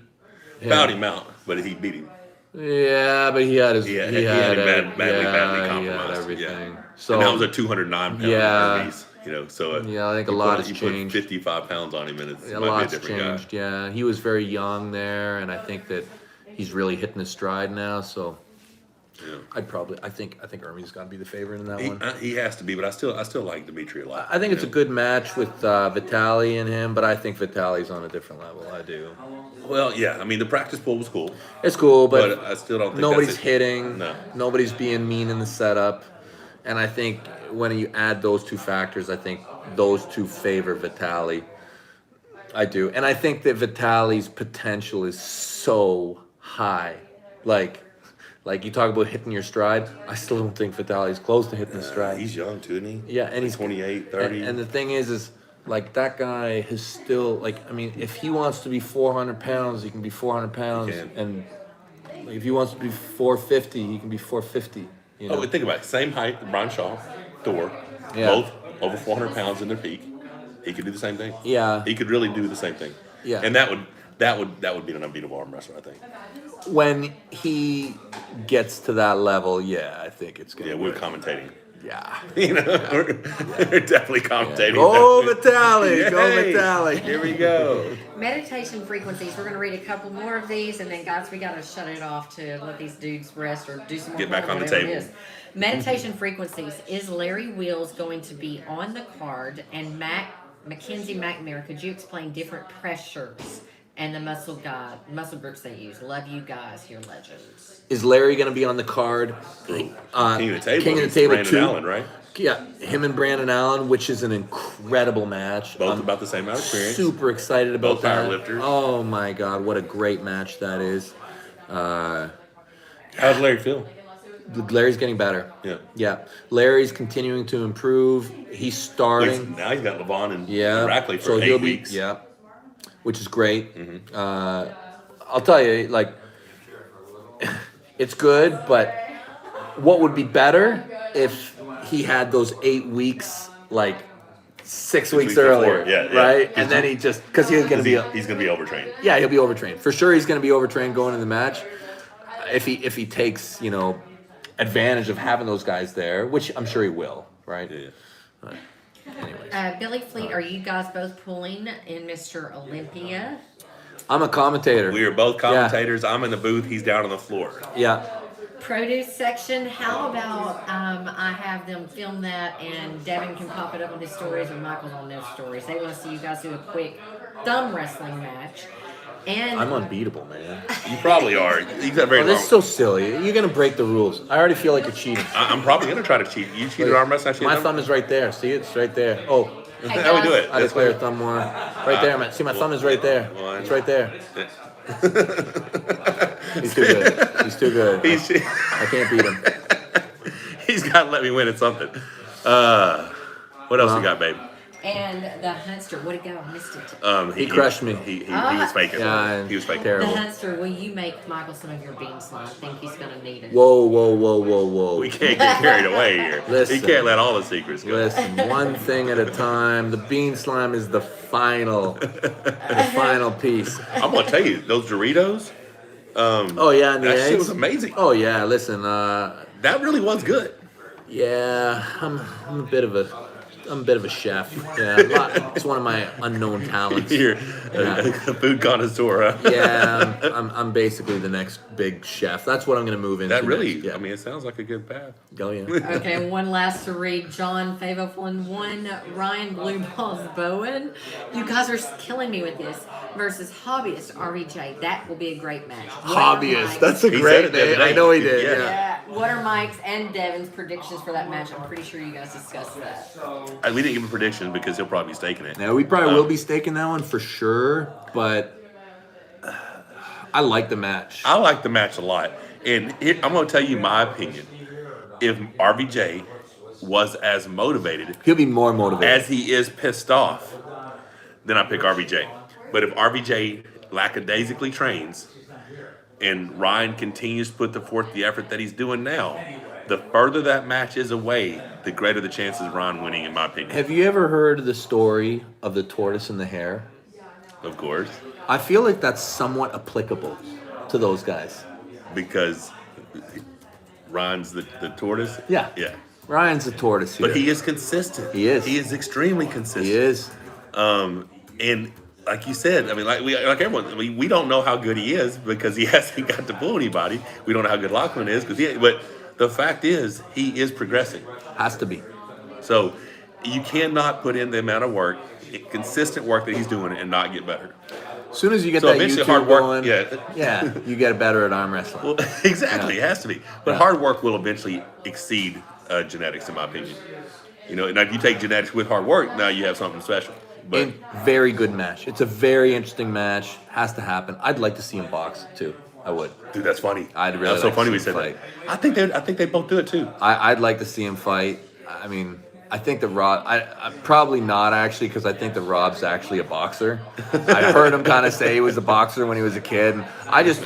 him. Fouled him out, but he beat him. Yeah, but he had his. He had he him had badly he compromised. had everything. Yeah. So And that was a 209 pound Hermes. So yeah, I think a you lot put, has you put changed. 55 pounds on him, and it A might lot's be a different changed. Yeah, he was very young there, and I think that he's really hitting his stride now. So guy. Yeah. I think Hermes got to be the favorite in that one. He has to be, but I still like Dimitri a lot. I think it's a good match with Vitali and him, but I think Vitali's on a different level. I do. Well, yeah. I mean, the practice pool was cool, It's cool, but I still don't think nobody's that's it. hitting. No. Nobody's being mean in the setup. And I think when you add those two factors, I think those two favor Vitali. I do. And I think that Vitali's potential is so high. Like you talk about hitting your stride. I still don't think Vitali's close to hitting his stride. He's young too, isn't he? Yeah, and he's 28, 30. And the thing is like that guy is still I mean, if he wants to be 400 pounds, he can be 400 pounds, can. and if he wants to be 450, he can be 450. You know? Oh, think about it. Same height, Brian Shaw, Thor, Yeah. both over 400 pounds in their peak. He could do the same thing. Yeah. He could really do the same thing. Yeah. And that would be an unbeatable arm wrestler, I think. When he gets to that level, yeah, I think it's gonna. Yeah, we're commentating. Yeah. We're definitely commentating. Go Vitali! Go Yay! Vitali! Here we go. Meditation frequencies. We're going to read a couple more of these, and then, guys, we got to shut it off to let these dudes rest or do some more. Get back on the whatever it table. is. Meditation frequencies. Is Larry Wheels going to be on the card? And Mackenzie McNamara, could you explain different pressures and the muscle groups they use? Love you guys, you're legends. Is Larry going to be on the card? King of the Table. King of the He's Table Brandon 2. Allen, right? Yeah, him and Brandon Allen, which is an incredible match. Both I'm about the same amount of experience. super excited about Both that. powerlifters. Oh my God, what a great match that is. How does Larry feel? Larry's getting better. Yeah. Yeah, Larry's continuing to improve. He's starting. Now he's got Levon and Yeah, Rackley for so 8 he'll weeks. be. Yeah, which is great. Mm-hmm. I'll tell you, like, it's good, but what would be better if he had those 8 weeks, like 6 weeks weeks earlier, before. Yeah, right? yeah. And then he just because he's gonna be. He's going to be overtrained. Yeah, he'll be overtrained for sure. He's going to be overtrained going into the match. If he takes advantage of having those guys there, which I'm sure he will, right? Yeah. But anyways, Billy Fleet, are you guys both pulling in Mr. Olympia? I'm a commentator. We are both commentators. I'm in the booth. He's down on the floor. Yeah, Produce section, how about I have them film that and Devin can pop it up on his stories or Michael's on their stories. They want to see you guys do a quick thumb wrestling match. And I'm unbeatable, man. You probably are. You've got very Oh, long. this is so silly. You're gonna break the rules. I already feel like you're cheating. I'm probably going to try to cheat. You cheated arm wrestling? I cheated My thumb? thumb is right there. See, it's right there. Oh, Hey, How we do guys. it? I declare thumb war. Right there, man. See, my thumb is right there. One. It's right there. He's too good. He's too good. I can't beat him. He's got to let me win at something. What else you got, babe? And the Hunster, what'd it go? I missed it. He crushed me. He was faking. Yeah, He was faking. The terrible. Hunster, will you make Michael some of your beans? I think he's going to need it. Whoa. We can't get carried away here. Listen. He can't let all the secrets go. Listen, one thing at a time. The bean slime is the final piece. I'm going to tell you, those Doritos, Oh yeah, and the that eggs. shit was amazing. Oh yeah, listen. That really was good. Yeah, I'm a bit of a chef. Yeah, it's one of my unknown talents. You're Yeah. a food connoisseur, huh? Yeah, I'm basically the next big chef. That's what I'm gonna move into. That really, next. Yeah. I mean, it sounds like a good path. Oh yeah. Okay, one last to read. John Favorful and one Ryan Blue Balls Bowen. You guys are killing me with this. Versus Hobbyist RVJ. That will be a great match. What are Hobbyist. Mike's- That's a He great said it the other name. day. I know he did. Yeah. Yeah. Yeah. What are Mike's and Devin's predictions for that match? I'm pretty sure you guys discussed that. We didn't give a prediction because he'll probably be staking it. Now we probably will be staking that one for sure, but I like the match. I like the match a lot. And I'm going to tell you my opinion. If RVJ was as motivated He'll be more motivated. as he is pissed off, then I pick RVJ. But if RVJ lackadaisically trains and Ryan continues to put forth the effort that he's doing now, the further that match is away, the greater the chances of Ron winning, in my opinion. Have you ever heard the story of the tortoise and the hare? Of course, I feel like that's somewhat applicable to those guys. because Ron's the tortoise. Yeah. Yeah. Ryan's a tortoise here. But he is consistent. He is. He is extremely consistent. He is. And like you said, I mean, like everyone, we don't know how good he is because he hasn't got to pull anybody. We don't know how good Lachlan is but the fact is, he is progressing. Has to be. So you cannot put in the amount of work, consistent work that he's doing, and not get better. As soon as you get So that eventually YouTube hard work, going, yeah. you get better at arm wrestling. Well, exactly, Yeah. it has to be. But Yeah. hard work will eventually exceed genetics, in my opinion. You know, now if you take genetics with hard work, now you have something special. But And very good match. It's a very interesting match. Has to happen. I'd like to see him box too. I would. dude, that's funny. I'd really That's so like to funny see we him said fight. that. I think they both do it too. I'd like to see him fight. I mean, I think that Rob. I probably not actually because I think that Rob's actually a boxer. I heard him kind of say he was a boxer when he was a kid. And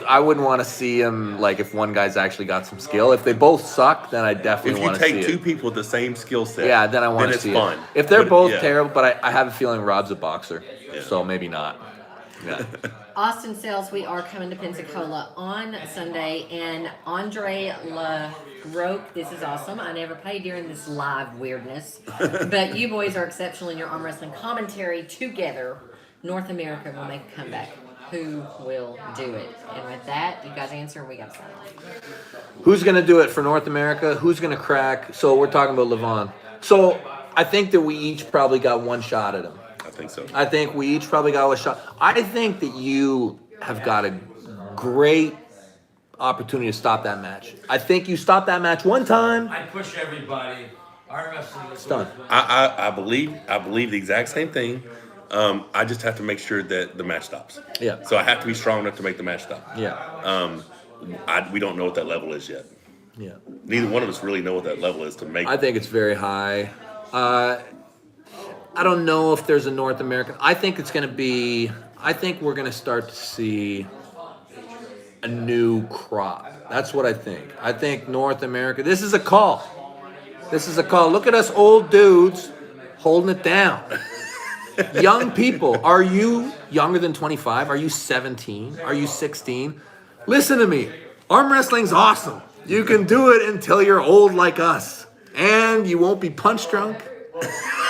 I wouldn't want to see him like if one guy's actually got some skill. If they both suck, then I definitely If you want to see take it. two people with the same skill set, Yeah, then I want to it's see fun. it. If they're But, both yeah. terrible, but I have a feeling Rob's a boxer, Yeah. so maybe not. Yeah. Austin Sales, we are coming to Pensacola on Sunday, and Andre LaRoque, this is awesome. I never played during this live weirdness, but you boys are exceptional in your arm wrestling commentary together. North America will make a comeback. Who will do it? And with that, you guys answer, and we got to sign off. Who's going to do it for North America? Who's going to crack? So we're talking about Levon. So I think that we each probably got one shot at him. I think so. I think we each probably got a shot. I think that you have got a great opportunity to stop that match. I think you stopped that match one time. I push everybody. Arm wrestling is It's done. I believe the exact same thing. I just have to make sure that the match stops. Yeah. So I have to be strong enough to make the match stop. Yeah. We don't know what that level is yet. Yeah. Neither one of us really know what that level is to make. I think it's very high. I don't know if there's a North American. I think it's going to be. I think we're going to start to see a new crop. That's what I think. I think North America. This is a call. This is a call. Look at us old dudes holding it down. Young people, are you younger than 25? Are you 17? Are you 16? Listen to me. Arm wrestling's awesome. You can do it until you're old like us. And you won't be punch drunk.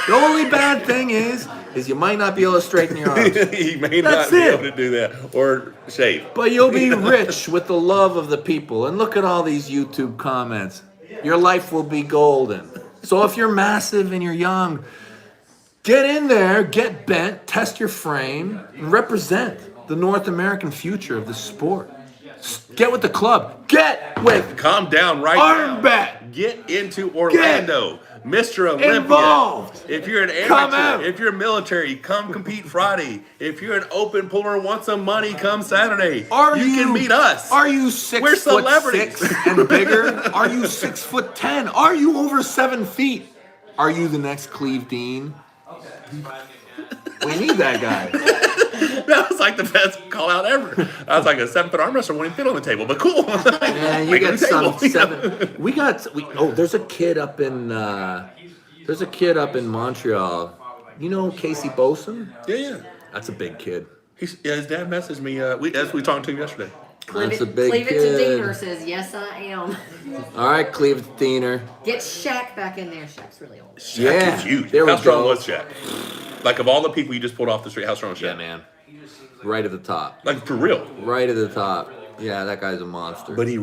The only bad thing is you might not be able to straighten your arms. He may That's not be it. able to do that or shave. But you'll be rich with the love of the people. And look at all these YouTube comments. Your life will be golden. So if you're massive and you're young, get in there, get bent, test your frame, and represent the North American future of the sport. Get with the club. Get with Calm down right Arm now. Bet. Get into Orlando. Mr. Olympia. Involved. If you're an Come out. amateur, if you're military, come compete Friday. If you're an open puller and want some money, come Saturday. You can meet us. Are you 6 We're foot celebrities. 6 and bigger? Are you 6'10"? Are you over 7 feet? Are you the next Cleve Dean? We need that guy. That was like the best call out ever. I was like a 7-foot arm wrestler wouldn't fit on the table, but cool. Man, you Make it got a some table. 7. There's a kid up in Montreal. You know Casey Bosun? Yeah. That's a big kid. His dad messaged me. We talked to him yesterday. That's a big Cleave it to kid. Diener says, yes, I am. All right, Cleve Diener. Get Shaq back in there. Shaq's really old. Shaq Yeah, is huge. there we How strong go. was Shaq? Like of all the people you just pulled off the street, how strong was Shaq? Yeah, man. Right at the top. Like for real. Right at the top. Yeah, that guy's a monster. But he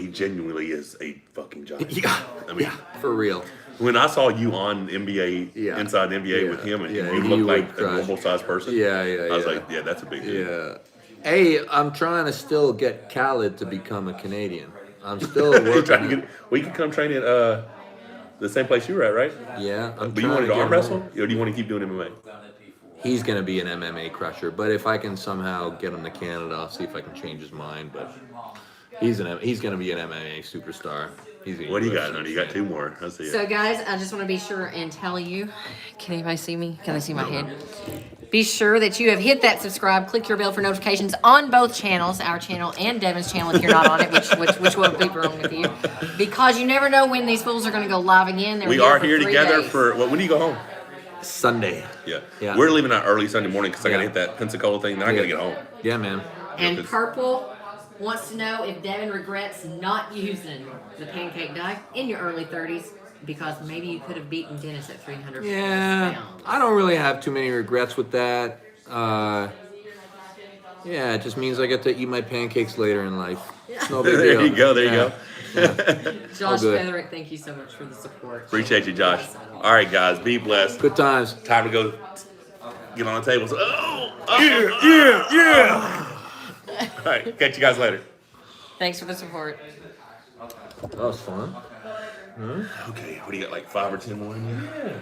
genuinely is a fucking giant. yeah, I mean, for real. when I saw you on NBA, Yeah. inside the NBA Yeah. with him, and Yeah, you he looked would like a crush. normal sized person. Yeah, I was yeah. like, yeah, that's a big dude. Yeah. Hey, I'm trying to still get Khaled to become a Canadian. I'm still He's trying to working. get. We can come train at the same place you were at, right? Yeah, I'm But you trying wanted to get arm him wrestle, on. or do you want to keep doing MMA? He's gonna be an MMA crusher, but if I can somehow get him to Canada, I'll see if I can change his mind. But he's gonna be an MMA superstar. He's eating What do you got, roasted honey? You got 2 more. Let's see So it. guys, I just want to be sure and tell you, can anybody see me? Can they see my head? Be sure that you have hit that subscribe, click your bell for notifications on both channels, our channel and Devon's channel if you're not on it, which will be wrong with you. Because you never know when these fools are going to go live again. They're We are for here 3 together days. for, when do you go home? Sunday. Yeah. Yeah. We're leaving out early Sunday morning because I got to Yeah. hit that Pensacola thing. Then I got to get home. Yeah, man. And Purple wants to know if Devon regrets not using the pancake die in your early 30s because maybe you could have beaten Dennis at 300 Yeah, pounds. I don't really have too many regrets with that. Yeah, it just means I get to eat my pancakes later in life. It's no big deal. There you go. There you Yeah. go. Josh good. Featherick, thank you so much for the support. Appreciate you, Josh. All right, guys. Be blessed. Good times. Time to go get on the tables. Oh, Yeah. All right. Catch you guys later. Thanks for the support. That was fun. Okay. What do you got? Like 5 or 10 more in there? Yeah.